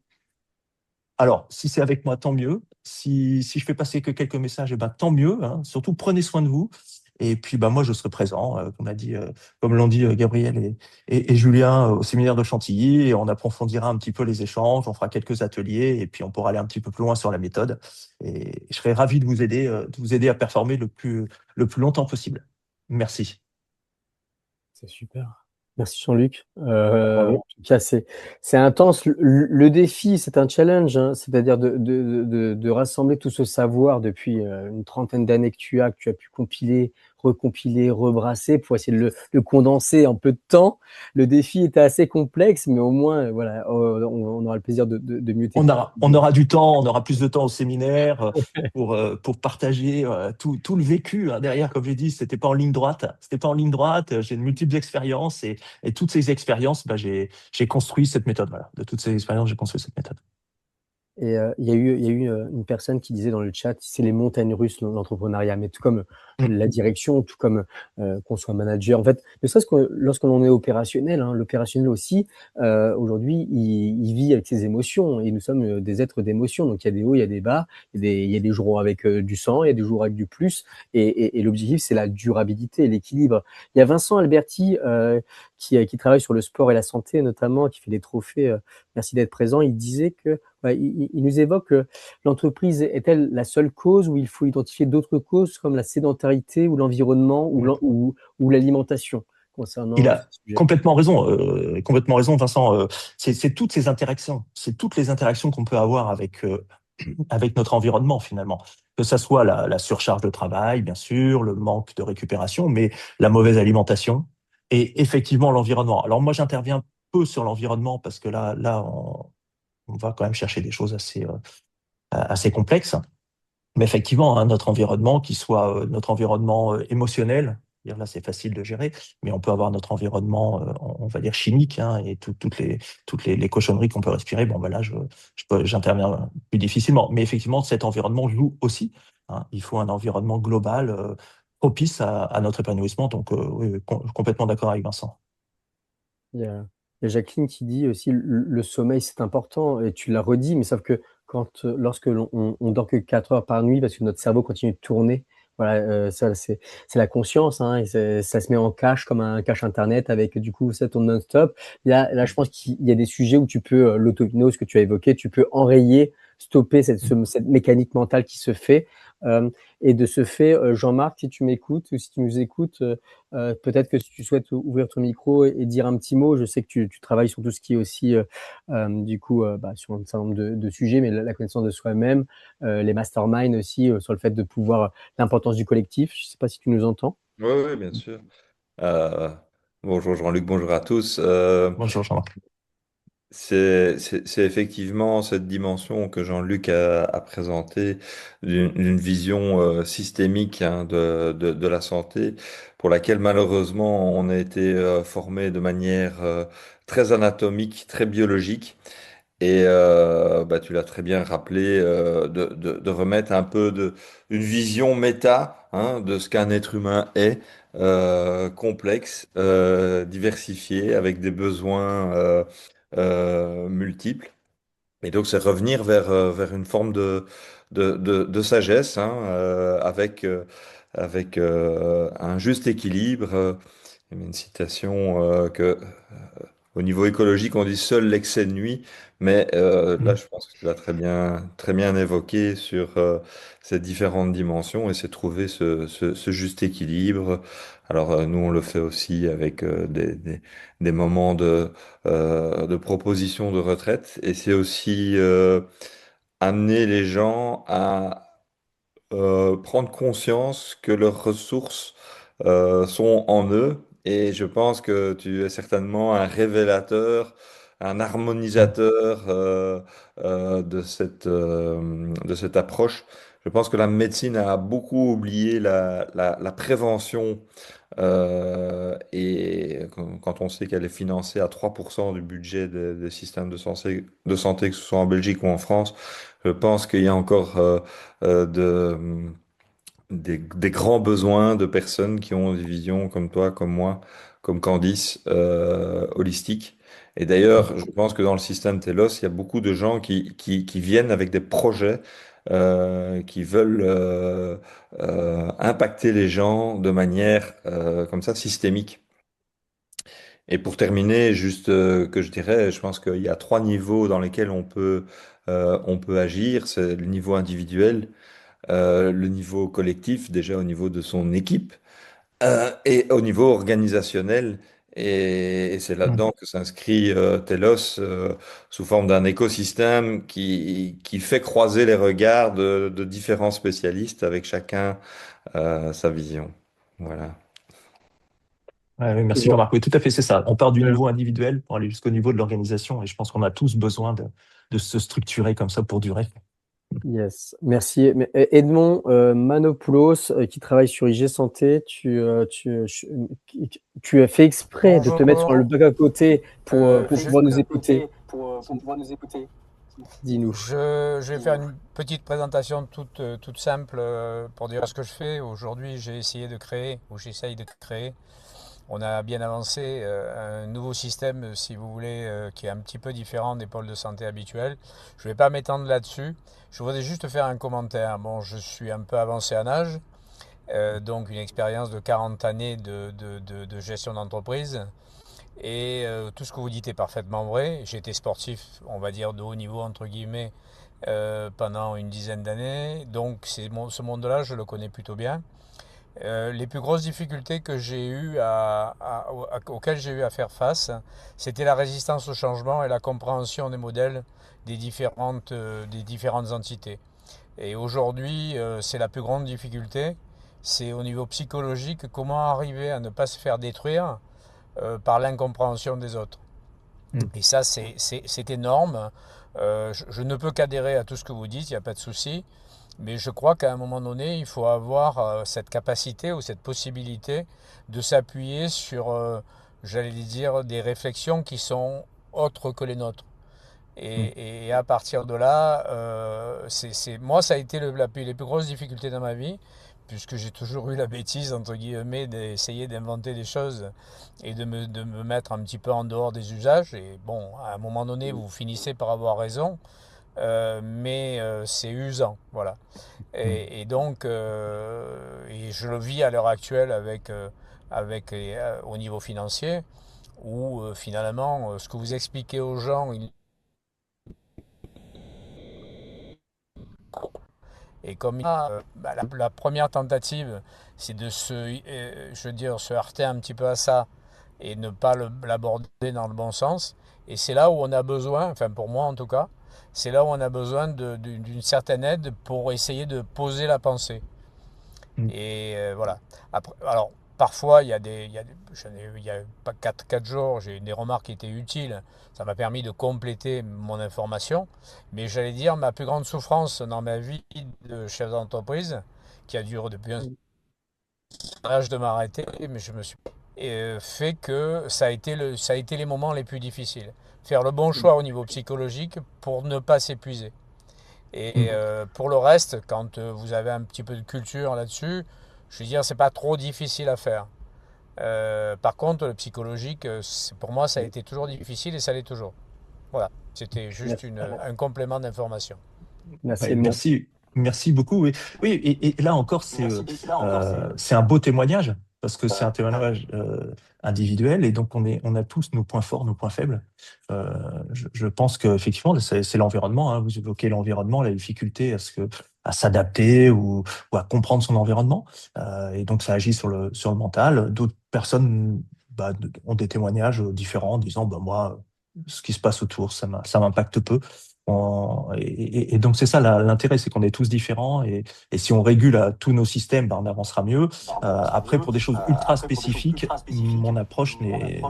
Alors, si c'est avec moi, tant mieux. Si je fais passer que quelques messages, tant mieux, hein. Surtout, prenez soin de vous. Et puis, moi, je serai présent, comme l'ont dit Gabriel et Julien au séminaire de Chantilly. Et on approfondira un petit peu les échanges, on fera quelques ateliers et puis on pourra aller un petit peu plus loin sur la méthode. Et je serai ravi de vous aider à performer le plus longtemps possible. Merci. C'est super. Merci Jean-Luc. En tout cas, c'est intense. Le défi, c'est un challenge, hein, c'est-à-dire de rassembler tout ce savoir depuis une trentaine d'années que tu as pu compiler, recompiler, rebrasser pour essayer de le condenser en peu de temps. Le défi était assez complexe, mais au moins, voilà, on aura le plaisir de mieux t'écouter. On aura du temps, on aura plus de temps au séminaire pour partager tout le vécu, hein. Derrière, comme j'ai dit, c'était pas en ligne droite. J'ai de multiples expériences et toutes ces expériences, j'ai construit cette méthode. Voilà. De toutes ces expériences, j'ai construit cette méthode. Et il y a eu une personne qui disait dans le chat, c'est les montagnes russes, l'entrepreneuriat, mais tout comme la direction, tout comme qu'on soit manager. En fait, ne serait-ce que lorsque l'on est opérationnel, hein, l'opérationnel aussi, aujourd'hui, il vit avec ses émotions et nous sommes des êtres d'émotions. Donc il y a des hauts, il y a des bas, il y a des jours avec du sang, il y a des jours avec du plus. Et l'objectif, c'est la durabilité, l'équilibre. Il y a Vincent Alberti qui travaille sur le sport et la santé notamment, qui fait des trophées. Merci d'être présent. Il disait que il nous évoque l'entreprise est-elle la seule cause ou il faut identifier d'autres causes comme la sédentarité ou l'environnement ou l'alimentation concernant Il a ce sujet. complètement raison, Vincent. C'est toutes ces interactions, qu'on peut avoir avec notre environnement finalement. Que ça soit la surcharge de travail, bien sûr, le manque de récupération, mais la mauvaise alimentation et effectivement l'environnement. Alors moi, j'interviens peu sur l'environnement parce que là, on va quand même chercher des choses assez complexes. Mais effectivement, hein, notre environnement, qui soit notre environnement émotionnel, là c'est facile de gérer, mais on peut avoir notre environnement, on va dire chimique, hein, et toutes les cochonneries qu'on peut respirer. Bon, là, j'interviens plus difficilement. Mais effectivement, cet environnement joue aussi, hein. Il faut un environnement global propice à notre épanouissement. Donc, oui, complètement d'accord avec Vincent. Il y a Jacqueline qui dit aussi le sommeil, c'est important, et tu l'as redit, mais sauf que lorsque on dort que 4 heures par nuit parce que notre cerveau continue de tourner, voilà, ça c'est la conscience, hein, et ça se met en cache comme un cache internet avec du coup ça tourne non-stop. Là, je pense qu'il y a des sujets où tu peux, l'auto-hypnose que tu as évoqué, tu peux enrayer, stopper cette mécanique mentale qui se fait. Hem Et de ce fait, Jean-Marc, si tu m'écoutes ou si tu nous écoutes, peut-être que si tu souhaites ouvrir ton micro et dire un petit mot. Je sais que tu travailles sur tout ce qui est aussi, du coup, sur un certain nombre de sujets, mais la connaissance de soi-même, les masterminds aussi, sur le fait de pouvoir l'importance du collectif. Je ne sais pas si tu nous entends? Oui, oui, bien sûr. Euh, Bonjour Jean-Luc, bonjour à tous. Bonjour Jean-Marc. C'est effectivement cette dimension que Jean-Luc a présentée d'une vision systémique, hein, de la santé, pour laquelle malheureusement on a été formé de manière très anatomique, très biologique. Et bah, tu l'as très bien rappelé, de remettre un peu une vision méta, hein, de ce qu'un être humain est, complexe, diversifié, avec des besoins multiples. Et donc c'est revenir vers une forme de sagesse, hein, avec un juste équilibre. Il y a une citation que au niveau écologique, on dit seul l'excès nuit, mais là, Mm. je pense que tu l'as très bien évoqué sur ces différentes dimensions et c'est trouver ce juste équilibre. Alors, nous, on le fait aussi avec des moments de proposition de retraite et c'est aussi amener les gens à prendre conscience que leurs ressources sont en eux. Et je pense que tu es certainement un révélateur, un Mm. harmonisateur de cette approche. Je pense que la médecine a beaucoup oublié la prévention et quand on sait qu'elle est financée à 3% du budget des systèmes de santé, que ce soit en Belgique ou en France, je pense qu'il y a encore des grands besoins de personnes qui ont des visions comme toi, comme moi, comme Candice, holistiques. Et d'ailleurs, je pense que dans le système Telos, il y a beaucoup de gens qui viennent avec des projets qui veulent impacter les gens de manière comme ça systémique. Et pour terminer, juste que je dirais, je pense qu'il y a trois niveaux dans lesquels on peut agir. C'est le niveau individuel, le niveau collectif, déjà au niveau de son équipe, et au niveau organisationnel. Et c'est Mm. là-dedans que s'inscrit Telos sous forme d'un écosystème qui fait croiser les regards de différents spécialistes avec chacun sa vision. Voilà. Ouais, oui, merci Bon, Jean-Marc. Oui, tout à fait, c'est ça. On part du Euh, niveau individuel pour aller jusqu'au niveau de l'organisation et je pense qu'on a tous besoin de se structurer comme ça pour durer. yes, merci. Edmond Manopoulos, qui travaille sur IG Santé, tu as fait exprès de te mettre sur le Bonjour. bac à côté pour Je, pouvoir nous écouter. Dis-nous. je vais faire une petite présentation toute simple pour dire ce que je fais. Aujourd'hui, j'ai essayé de créer, ou j'essaye de créer. On a bien avancé un nouveau système, si vous voulez, qui est un petit peu différent des pôles de santé habituels. Je ne vais pas m'étendre là-dessus. Je voudrais juste faire un commentaire. Bon, je suis un peu avancé en âge, donc une expérience de 40 années de gestion d'entreprise. Et tout ce que vous dites est parfaitement vrai. J'ai été sportif, on va dire, de haut niveau, entre guillemets, pendant une dizaine d'années. Donc ce monde-là, je le connais plutôt bien. Les plus grosses difficultés que j'ai eues auxquelles j'ai eu à faire face, c'était la résistance au changement et la compréhension des modèles des différentes entités. Et aujourd'hui, c'est la plus grande difficulté. C'est au niveau psychologique, comment arriver à ne pas se faire détruire par l'incompréhension des autres. Mm. Et ça, c'est énorme. Je ne peux qu'adhérer à tout ce que vous dites, il n'y a pas de souci. Mais je crois qu'à un moment donné, il faut avoir cette capacité ou cette possibilité de s'appuyer sur, j'allais dire, des réflexions qui sont autres que les nôtres. Mm. Et à partir de là, moi, ça a été les plus grosses difficultés dans ma vie. puisque j'ai toujours eu la bêtise, entre guillemets, d'essayer d'inventer des choses et de me mettre un petit peu en dehors des usages. Et bon, à un moment donné, vous finissez par avoir raison, mais c'est usant, voilà. Et donc, et je le vis à l'heure actuelle au niveau financier, où finalement, ce que vous expliquez aux gens, et comme la première tentative, c'est de je veux dire, se heurter un petit peu à ça et ne pas l'aborder dans le bon sens. Et c'est là où on a besoin, enfin pour moi en tout cas, c'est là où on a besoin d'une certaine aide pour essayer de poser la pensée. Mm. Et voilà. Après, alors, parfois, il y a pas 4 jours, j'ai eu des remarques qui étaient utiles. Ça m'a permis de compléter mon information. Mais j'allais dire, ma plus grande souffrance dans ma vie de chef d'entreprise, qui a duré depuis un âge de m'arrêter, mais je me suis fait que ça a été les moments les plus difficiles. Faire le bon choix au niveau psychologique pour ne pas s'épuiser. Et Mm. pour le reste, quand vous avez un petit peu de culture là-dessus, je veux dire, c'est pas trop difficile à faire. Par contre, le psychologique, pour moi, ça a été toujours difficile et ça l'est toujours. Voilà, c'était juste un complément d'information. Merci Ouais, Edmond. merci beaucoup. Oui, oui, et là encore, c'est un beau témoignage parce que c'est un témoignage individuel et donc on a tous nos points forts, nos points faibles. Je pense qu'effectivement, c'est l'environnement. Hein. Vous évoquez l'environnement, la difficulté à s'adapter ou à comprendre son environnement. Et donc ça agit sur le mental. D'autres personnes ont des témoignages différents en disant bah, moi, ce qui se passe autour, ça m'impacte peu. Et donc c'est ça l'intérêt, c'est qu'on est tous différents et si on régule tous nos systèmes, ben, on avancera mieux. Après, pour des choses ultra spécifiques, mon approche n'est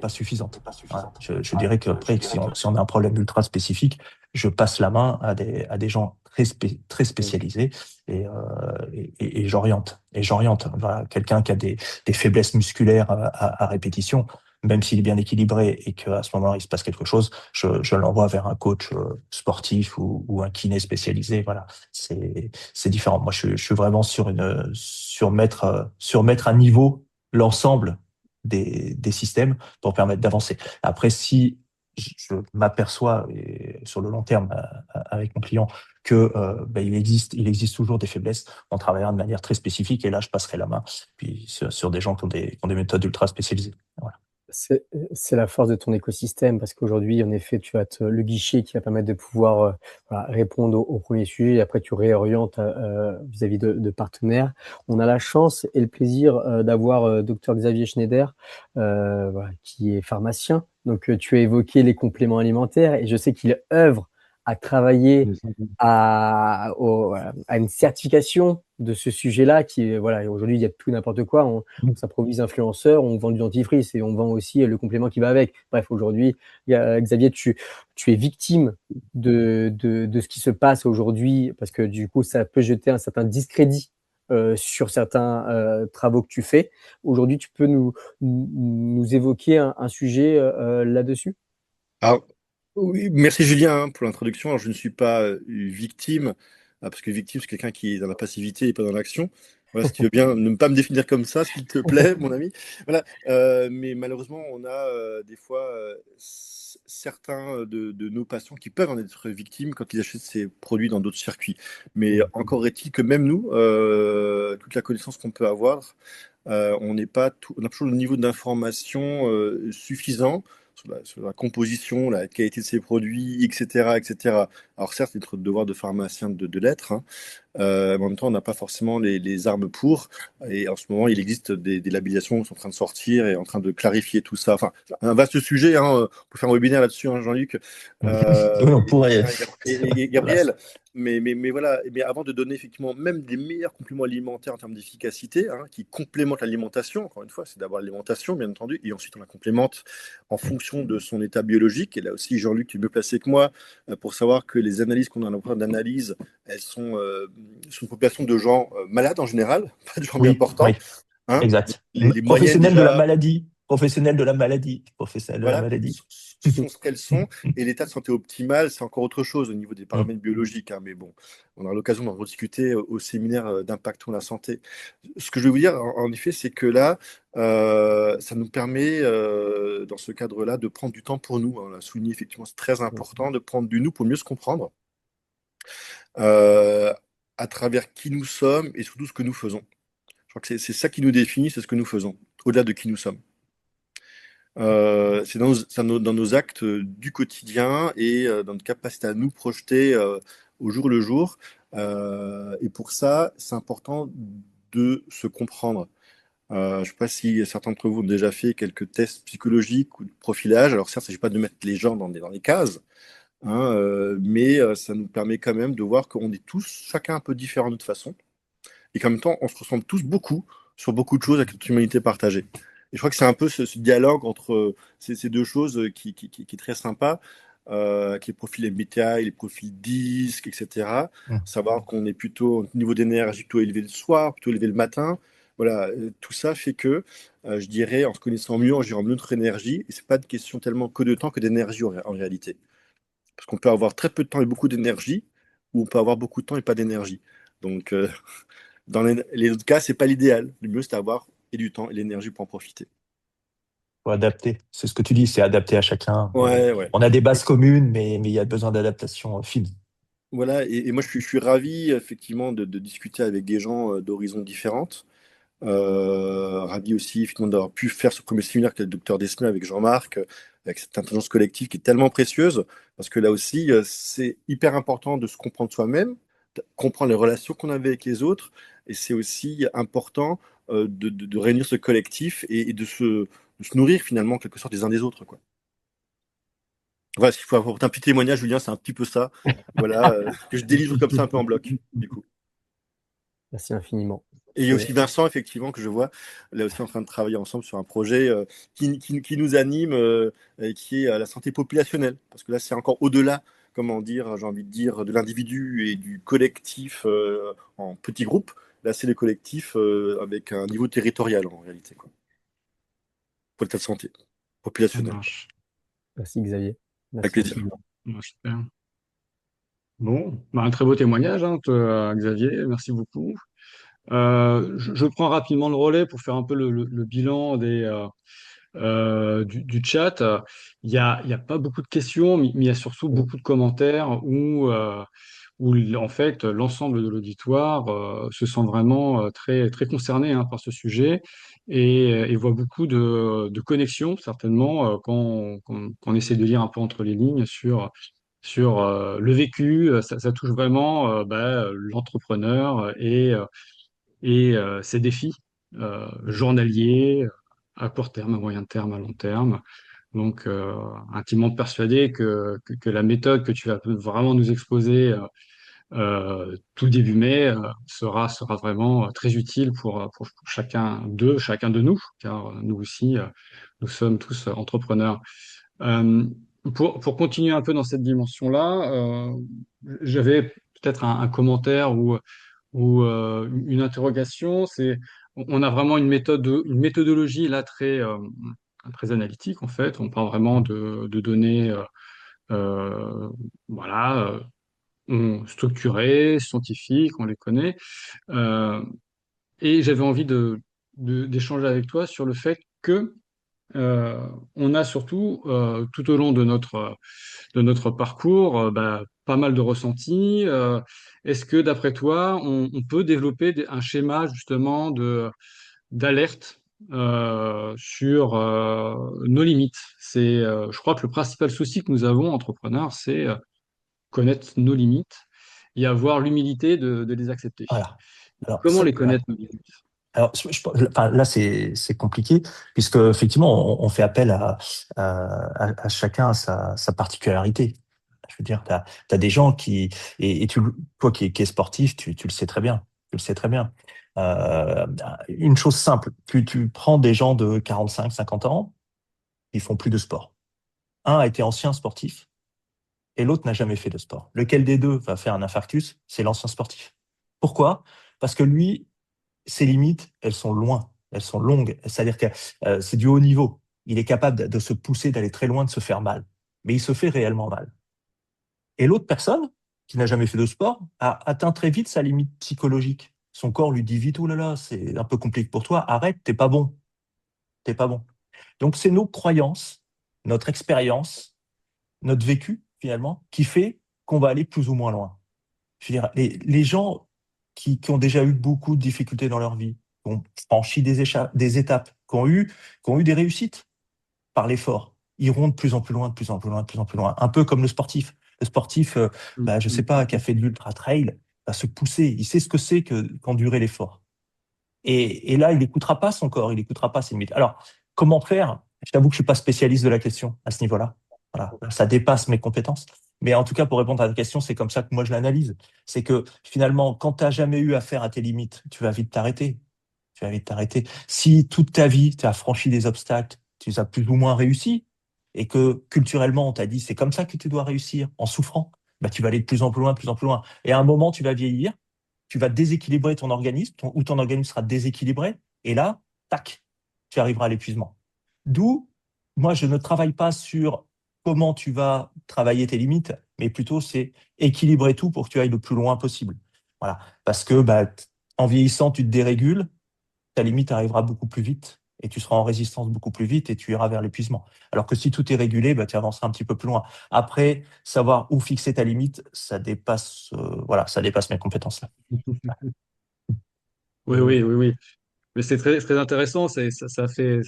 pas suffisante. Voilà. Je dirais qu'après, si on a un problème ultra spécifique, je passe la main à des gens très spécialisés et j'oriente. Et j'oriente. Voilà, quelqu'un qui a des faiblesses musculaires à répétition, même s'il est bien équilibré et qu'à ce moment-là, il se passe quelque chose, je l'envoie vers un coach sportif ou un kiné spécialisé. Voilà, c'est différent. Moi, je suis vraiment sur mettre à niveau l'ensemble des systèmes pour permettre d'avancer. Après, si je m'aperçois sur le long terme avec mon client que il existe toujours des faiblesses, on travaillera de manière très spécifique et là, je passerai la main puis sur des gens qui ont des méthodes ultra spécialisées. Voilà. C'est la force de ton écosystème parce qu'aujourd'hui, en effet, tu as le guichet qui va permettre de pouvoir voilà, répondre au premier sujet et après tu réorientes vis-à-vis de partenaires. On a la chance et le plaisir d'avoir Dr Xavier Schneider voilà, qui est pharmacien. Donc tu as évoqué les compléments alimentaires et je sais qu'il œuvre à travailler à une certification de ce sujet-là qui voilà aujourd'hui il y a tout n'importe quoi, on s'improvise influenceur, on vend du dentifrice et on vend aussi le complément qui va avec. Bref, aujourd'hui, Xavier, tu es victime de ce qui se passe aujourd'hui parce que du coup, ça peut jeter un certain discrédit sur certains travaux que tu fais. Aujourd'hui, tu peux nous évoquer un sujet là-dessus? Alors, oui, merci Julien pour l'introduction. Alors, je ne suis pas victime, parce que victime, c'est quelqu'un qui est dans la passivité et pas dans l'action. Voilà, si tu veux bien ne pas me définir comme ça, s'il te plaît, mon ami. Voilà. Mais malheureusement, on a des fois certains de nos patients qui peuvent en être victimes quand ils achètent ces produits dans d'autres circuits. Mais encore est-il que même nous, toute la connaissance qu'on peut avoir, on a toujours le niveau d'information suffisant sur la composition, la qualité de ces produits, etc., etc. Alors certes, c'est notre devoir de pharmacien de l'être, hein, mais en même temps, on n'a pas forcément les armes pour. Et en ce moment, il existe des labellisations qui sont en train de sortir et en train de clarifier tout ça. Enfin, un vaste sujet, hein, on peut faire un webinaire là-dessus, hein, Jean-Luc. Oui, on pourrait. Et Gabriel. Mais voilà, mais avant de donner effectivement même des meilleurs compléments alimentaires en termes d'efficacité, hein, qui complémentent l'alimentation, encore une fois, c'est d'abord l'alimentation, bien entendu, et ensuite on la complémente en fonction de son état biologique. Et là aussi, Jean-Luc, tu es mieux placé que moi pour savoir que les analyses qu'on a en point d'analyse, elles sont sur une population de gens malades en général, pas de gens bien Oui, portants. Hein. exact. Les moyennes Professionnel de la déjà, maladie. Professionnel de la maladie. Professionnel de la voilà, maladie. sont ce qu'elles sont, et l'état de santé optimal, c'est encore autre chose au niveau des paramètres biologique, hein, mais bon, on aura l'occasion d'en rediscuter au séminaire d'Impactons la santé. Ce que je veux vous dire, en effet, c'est que là, ça nous permet, dans ce cadre-là, de prendre du temps pour nous. On l'a souligné, effectivement, c'est très important de prendre du nous pour mieux se comprendre, euh, à travers qui nous sommes et surtout ce que nous faisons. Je crois que c'est ça qui nous définit, c'est ce que nous faisons, au-delà de qui nous sommes. C'est dans nos actes du quotidien et dans notre capacité à nous projeter au jour le jour. Et pour ça, c'est important de se comprendre. Je ne sais pas si certains d'entre vous ont déjà fait quelques tests psychologiques ou de profilage. Alors certes, il ne s'agit pas de mettre les gens dans des cases, hein, mais ça nous permet quand même de voir qu'on est tous, chacun un peu différent de notre façon, et qu'en même temps, on se ressemble tous beaucoup sur beaucoup de choses avec notre humanité partagée. Et je crois que c'est un peu ce dialogue entre ces deux choses qui est très sympa, avec les profils MBTI, les profils DISC, etc. Savoir qu'on est plutôt au niveau d'énergie plutôt élevé le soir, plutôt élevé le matin. Voilà, tout ça fait que, je dirais, en se connaissant mieux, en gérant mieux notre énergie, et c'est pas une question tellement que de temps que d'énergie en réalité. Parce qu'on peut avoir très peu de temps et beaucoup d'énergie, ou on peut avoir beaucoup de temps et pas d'énergie. Donc, dans les autres cas, c'est pas l'idéal. Le mieux, c'est d'avoir et du temps et l'énergie pour en profiter. Faut adapter. C'est ce que tu dis, c'est adapter à chacun. Ouais, ouais. On a des bases communes, mais il y a besoin d'adaptation fine. Voilà, et moi, je suis ravi, effectivement, de discuter avec des gens d'horizons différentes. Ravi aussi, effectivement, d'avoir pu faire ce premier séminaire avec le docteur Desmet, avec Jean-Marc, avec cette intelligence collective qui est tellement précieuse, parce que là aussi, c'est hyper important de se comprendre soi-même, de comprendre les relations qu'on avait avec les autres, et c'est aussi important de réunir ce collectif et de se nourrir finalement, en quelque sorte, les uns des autres, quoi. Voilà, s'il faut apporter un petit témoignage, Julien, c'est un petit peu ça, voilà, que je délivre comme ça un peu en bloc, du coup. Merci infiniment. Et il y a aussi Vincent, effectivement, que je vois là aussi en train de travailler ensemble sur un projet qui nous anime, et qui est la santé populationnelle. Parce que là, c'est encore au-delà, comment dire, j'ai envie de dire, de l'individu et du collectif en petits groupes. Là, c'est le collectif avec un niveau territorial, en réalité, quoi. Pour l'état de santé Ça populationnel. marche. Merci Xavier. Avec Merci plaisir. infiniment. Ouais, super. Bon, bah, un très beau témoignage, hein, Xavier. Merci beaucoup. Je prends rapidement le relais pour faire un peu le bilan du chat. Il y a pas beaucoup de questions, mais il y a surtout beaucoup de commentaires où en fait, l'ensemble de l'auditoire se sent vraiment très, très concerné, hein, par ce sujet et voit beaucoup de connexions, certainement, quand on essaie de lire un peu entre les lignes sur le vécu. Ça touche vraiment l'entrepreneur et ses défis journaliers, à court terme, à moyen terme, à long terme. Donc, intimement persuadé que la méthode que tu vas vraiment nous exposer tout début mai sera vraiment très utile pour chacun de nous, car nous aussi, nous sommes tous entrepreneurs. Euh, pour continuer un peu dans cette dimension-là, j'avais peut-être un commentaire ou une interrogation. On a vraiment une méthodologie là très analytique en fait. On parle vraiment de données euh, voilà, structurées, scientifiques, on les connaît. Euh, et j'avais envie d'échanger avec toi sur le fait que on a surtout tout au long de notre parcours pas mal de ressentis. Est-ce que d'après toi, on peut développer un schéma justement d'alerte sur nos limites? Je crois que le principal souci que nous avons, entrepreneurs, c'est connaître nos limites et avoir l'humilité de les accepter. Voilà. Alors, Comment ça, les ouais. connaître, nos limites? Alors, enfin, là, c'est compliqué, puisque effectivement, on fait appel à chacun sa particularité. Je veux dire, tu as des gens et toi qui es sportif, tu le sais très bien. Tu le sais très bien. Euh, une chose simple, tu prends des gens de 45, 50 ans, ils font plus de sport. Un a été ancien sportif et l'autre n'a jamais fait de sport. Lequel des deux va faire un infarctus? C'est l'ancien sportif. Pourquoi? Parce que lui, ses limites, elles sont loin, elles sont longues. C'est-à-dire que c'est du haut niveau. Il est capable de se pousser, d'aller très loin, de se faire mal. mais il se fait réellement mal. Et l'autre personne, qui n'a jamais fait de sport, a atteint très vite sa limite psychologique. Son corps lui dit vite, oh là là, c'est un peu compliqué pour toi, arrête, t'es pas bon, t'es pas bon. Donc c'est nos croyances, notre expérience, notre vécu, finalement, qui fait qu'on va aller plus ou moins loin. Je veux dire, les gens qui ont déjà eu beaucoup de difficultés dans leur vie, qui ont franchi des étapes, qui ont eu des réussites par l'effort, iront de plus en plus loin, de plus en plus loin, de plus en plus loin. Un peu comme le sportif. Le sportif, je sais pas, qui a fait de l'ultra trail, va se pousser. Il sait ce que c'est qu'endurer l'effort. Et là, il n'écoutera pas son corps, il n'écoutera pas ses limites. Alors, comment faire? Je t'avoue que je suis pas spécialiste de la question à ce niveau-là. Voilà, ça dépasse mes compétences. Mais en tout cas, pour répondre à la question, c'est comme ça que moi je l'analyse. C'est que finalement, quand tu n'as jamais eu affaire à tes limites, tu vas vite t'arrêter. Tu vas vite t'arrêter. Si toute ta vie, tu as franchi des obstacles, tu les as plus ou moins réussi, et que culturellement, on t'a dit c'est comme ça que tu dois réussir, en souffrant, bah, tu vas aller de plus en plus loin, de plus en plus loin. Et à un moment, tu vas vieillir, tu vas déséquilibrer ton organisme, ou ton organisme sera déséquilibré, et là, tac, tu arriveras à l'épuisement. D'où, moi, je ne travaille pas sur comment tu vas travailler tes limites, mais plutôt c'est équilibrer tout pour que tu ailles le plus loin possible. Voilà. Parce que en vieillissant, tu te dérégules, ta limite arrivera beaucoup plus vite et tu seras en résistance beaucoup plus vite et tu iras vers l'épuisement. Alors que si tout est régulé, tu avanceras un petit peu plus loin. Après, savoir où fixer ta limite, ça dépasse mes compétences là. Oui, oui, oui, oui. Mais c'est très, très intéressant. Ça fait,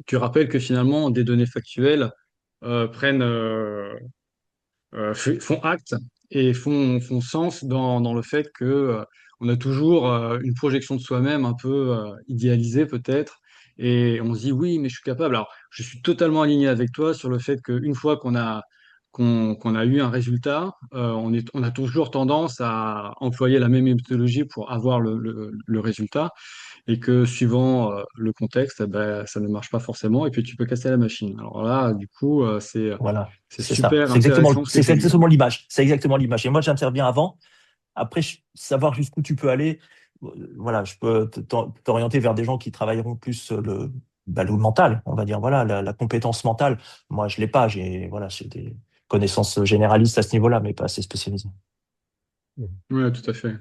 tu rappelles que finalement, des données factuelles prennent, font acte et font sens dans le fait que on a toujours une projection de soi-même un peu idéalisée peut-être, et on se dit oui, mais je suis capable. Alors, je suis totalement aligné avec toi sur le fait qu'une fois qu'on a eu un résultat, on a toujours tendance à employer la même méthodologie pour avoir le résultat, et que suivant le contexte, ça ne marche pas forcément, et puis tu peux casser la machine. Alors là, du coup, Voilà, c'est c'est ça. super intéressant ce que C'est tu dis. exactement l'image. C'est exactement l'image. Et moi, j'interviens avant. Après, savoir jusqu'où tu peux aller, voilà, je peux t'orienter vers des gens qui travailleront plus le mental, on va dire, voilà, la compétence mentale. Moi, je l'ai pas. J'ai des connaissances généralistes à ce niveau-là, mais pas assez spécialisées. Oui, tout à fait.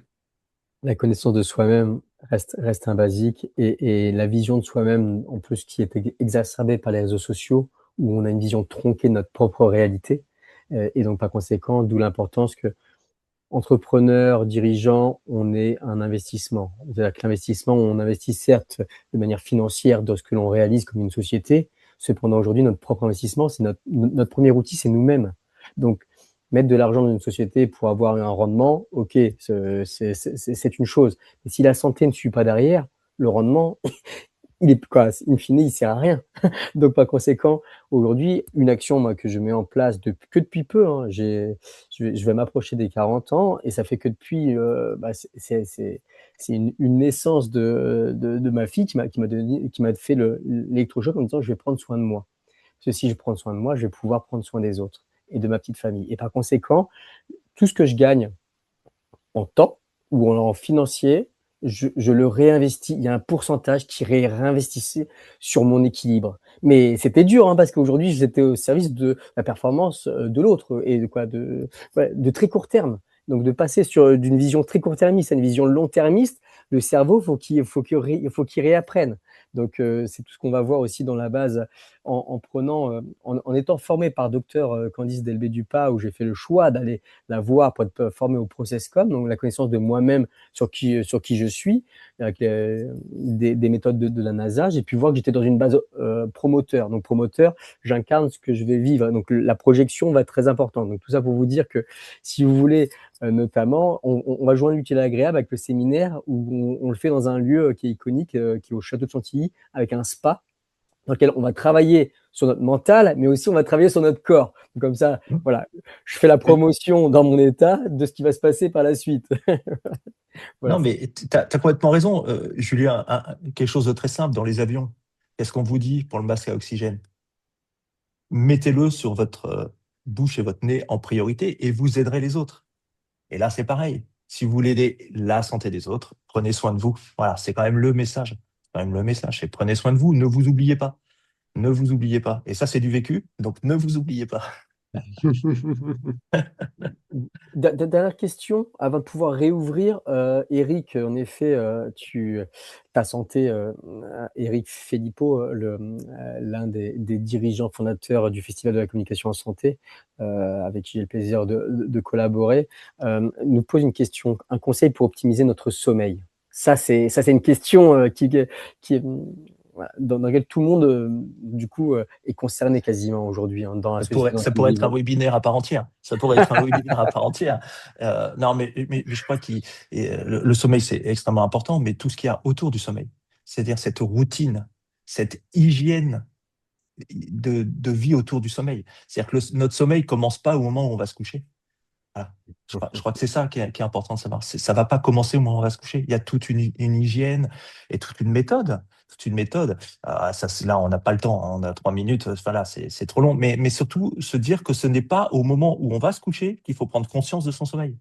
La connaissance de soi-même reste un basique, et la vision de soi-même, en plus, qui est exacerbée par les réseaux sociaux, où on a une vision tronquée de notre propre réalité, et donc par conséquent, d'où l'importance que entrepreneur, dirigeant, on est un investissement. C'est-à-dire que l'investissement, on investit certes de manière financière dans ce que l'on réalise comme une société. Cependant, aujourd'hui, notre propre investissement, c'est notre premier outil, c'est nous-mêmes. Donc, mettre de l'argent dans une société pour avoir un rendement, ok, c'est une chose. Mais si la santé ne suit pas derrière, le rendement, il est quoi, in fine, il sert à rien. Donc, par conséquent, aujourd'hui, une action, moi, que je mets en place que depuis peu, hein, je vais m'approcher des 40 ans, et ça fait que depuis, c'est une naissance de ma fille qui m'a fait l'électrochoc en me disant, je vais prendre soin de moi. Parce que si je prends soin de moi, je vais pouvoir prendre soin des autres et de ma petite famille. Et par conséquent, tout ce que je gagne en temps ou en financier, je le réinvestis. Il y a un pourcentage qui est réinvestissé sur mon équilibre. Mais c'était dur, hein, parce qu'aujourd'hui, j'étais au service de la performance de l'autre, et de très court terme. Donc, de passer d'une vision très court-termiste à une vision long-termiste, le cerveau, faut qu'il réapprenne. Donc, c'est tout ce qu'on va voir aussi dans la base, en étant formé par docteur Candice Delbé-Dupas, où j'ai fait le choix d'aller la voir pour être formé au ProcessCom, donc la connaissance de moi-même sur qui je suis, avec des méthodes de la NASA. J'ai pu voir que j'étais dans une base promoteur. Donc promoteur, j'incarne ce que je vais vivre. Donc la projection va être très importante. Donc tout ça pour vous dire que si vous voulez, notamment, on va joindre l'utile à l'agréable avec le séminaire, où on le fait dans un lieu qui est iconique, qui est au château de Chantilly, avec un spa dans lequel on va travailler sur notre mental, mais aussi on va travailler sur notre corps. Donc, comme ça, voilà, je fais la promotion dans mon état de ce qui va se passer par la suite. Voilà. Non, mais tu as complètement raison, Julien. Quelque chose de très simple dans les avions. Qu'est-ce qu'on vous dit pour le masque à oxygène? Mettez-le sur votre bouche et votre nez en priorité et vous aiderez les autres. Et là, c'est pareil. Si vous voulez aider la santé des autres, prenez soin de vous. Voilà, c'est quand même le message. C'est quand même le message. Et prenez soin de vous. Ne vous oubliez pas. Ne vous oubliez pas. Et ça, c'est du vécu. Donc, ne vous oubliez pas. Dernière question, avant de pouvoir réouvrir, Eric, en effet, ta santé, Eric Philippot, l'un des dirigeants fondateurs du Festival de la communication en santé, avec qui j'ai le plaisir de collaborer, nous pose une question, un conseil pour optimiser notre sommeil. Ça, c'est une question qui est, voilà, dans laquelle tout le monde, du coup, est concerné quasiment aujourd'hui, hein, dans la société dans Ça laquelle nous pourrait être un vivons. webinaire à part entière. Ça pourrait être un webinaire à part entière. Non, mais je crois que le sommeil, c'est extrêmement important, mais tout ce qu'il y a autour du sommeil, c'est-à-dire cette routine, cette hygiène de vie autour du sommeil. C'est-à-dire que notre sommeil commence pas au moment où on va se coucher. Voilà. Je crois que c'est ça qui est important de savoir. Ça va pas commencer au moment où on va se coucher. Il y a toute une hygiène et toute une méthode. Toute une méthode. Là, on n'a pas le temps. On a 3 minutes. Voilà, c'est trop long. Mais surtout, se dire que ce n'est pas au moment où on va se coucher qu'il faut prendre conscience de son sommeil.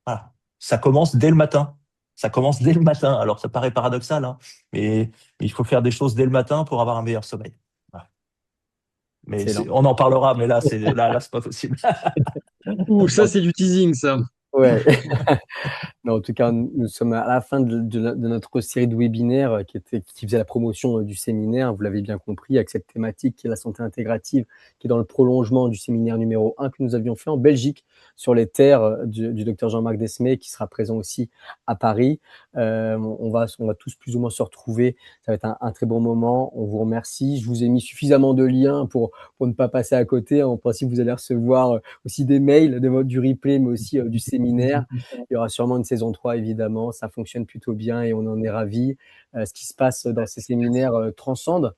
Voilà. Ça commence dès le matin. Ça commence dès le matin. Alors, ça paraît paradoxal, hein, mais il faut faire des choses dès le matin pour avoir un meilleur sommeil. Voilà. Mais Excellent. on en parlera, mais là, c'est pas possible. Ouh, ça, c'est du teasing, ça. Ouais. Non, en tout cas, nous sommes à la fin de notre série de webinaires qui faisait la promotion du séminaire, vous l'avez bien compris, avec cette thématique qui est la santé intégrative, qui est dans le prolongement du séminaire numéro 1 que nous avions fait en Belgique, sur les terres du docteur Jean-Marc Desmet, qui sera présent aussi à Paris. On va tous plus ou moins se retrouver. Ça va être un très bon moment. On vous remercie. Je vous ai mis suffisamment de liens pour ne pas passer à côté. En principe, vous allez recevoir aussi des mails du replay, mais aussi du séminaire. Il y aura sûrement une saison 3, évidemment. Ça fonctionne plutôt bien et on en est ravis. Ce qui se passe dans ces séminaires transcende.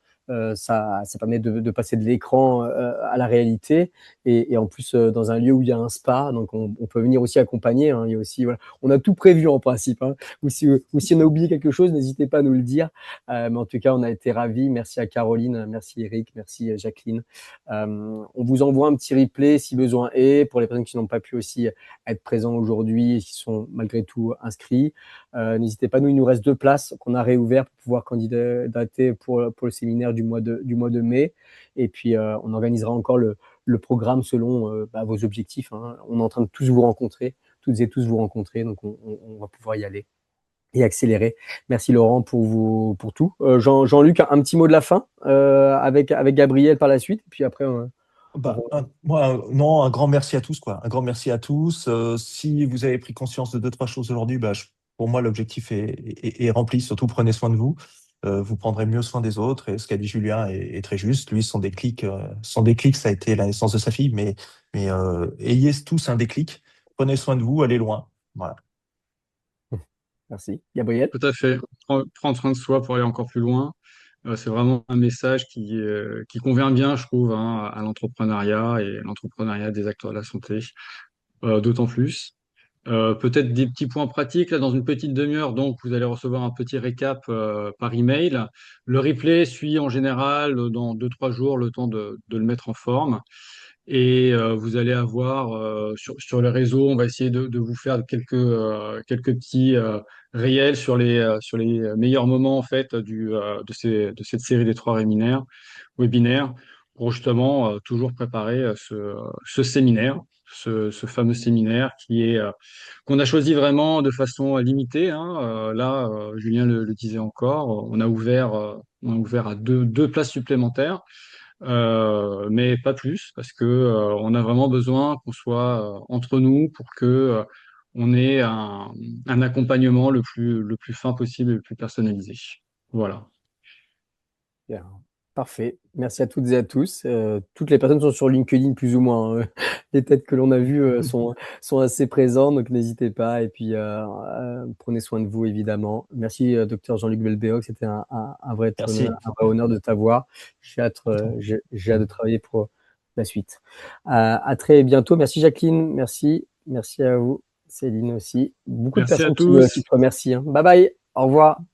Ça permet de passer de l'écran à la réalité et en plus dans un lieu où il y a un spa, donc on peut venir aussi accompagner, hein. Il y a aussi, voilà, on a tout prévu en principe, hein. Ou si on a oublié quelque chose, n'hésitez pas à nous le dire. Mais en tout cas, on a été ravis. Merci à Caroline, merci Eric, merci Jacqueline. On vous envoie un petit replay si besoin est, pour les personnes qui n'ont pas pu aussi être présents aujourd'hui et qui sont malgré tout inscrits. N'hésitez pas, il nous reste 2 places qu'on a réouvert pour pouvoir candidater pour le séminaire du mois de mai. Et puis, on organisera encore le programme selon vos objectifs, hein. On est en train de tous vous rencontrer, toutes et tous vous rencontrer, donc on va pouvoir y aller et accélérer. Merci Laurent pour tout. Jean-Luc, un petit mot de la fin avec Gabriel par la suite, et puis après un grand merci à tous, quoi. Un grand merci à tous. Si vous avez pris conscience de 2-3 choses aujourd'hui, pour moi, l'objectif est rempli. Surtout, prenez soin de vous. Vous prendrez mieux soin des autres. Et ce qu'a dit Julien est très juste. Lui, son déclic, ça a été la naissance de sa fille. Mais ayez tous un déclic. Prenez soin de vous, allez loin. Voilà. Merci. Gabriel? Tout à fait. Prendre soin de soi pour aller encore plus loin. C'est vraiment un message qui convient bien, je trouve, hein, à l'entrepreneuriat et l'entrepreneuriat des acteurs de la santé, d'autant plus. Peut-être des petits points pratiques, là, dans une petite demi-heure, donc vous allez recevoir un petit récap par email. Le replay suit en général dans 2-3 jours le temps de le mettre en forme. Et vous allez avoir sur les réseaux, on va essayer de vous faire quelques petits réels sur les meilleurs moments en fait de cette série des 3 webinaires pour justement toujours préparer ce séminaire, ce fameux séminaire qui est qu'on a choisi vraiment de façon limitée, hein. Là, Julien le disait encore, on a ouvert à deux places supplémentaires. Mais pas plus, parce que on a vraiment besoin qu'on soit entre nous pour que on ait un accompagnement le plus fin possible et le plus personnalisé. Voilà. Bien. Parfait. Merci à toutes et à tous. Toutes les personnes sont sur LinkedIn plus ou moins, hein. Les têtes que l'on a vues sont assez présentes, donc n'hésitez pas. Et puis, prenez soin de vous, évidemment. Merci, docteur Jean-Luc Belbéoc. C'était un vrai Merci. honneur, un vrai honneur de t'avoir. J'ai hâte de travailler pour la suite. À très bientôt. Merci, Jacqueline. Merci. Merci à vous. Céline aussi. Beaucoup de Merci à personnes tous. qui te remercient, hein. Bye bye. Au revoir.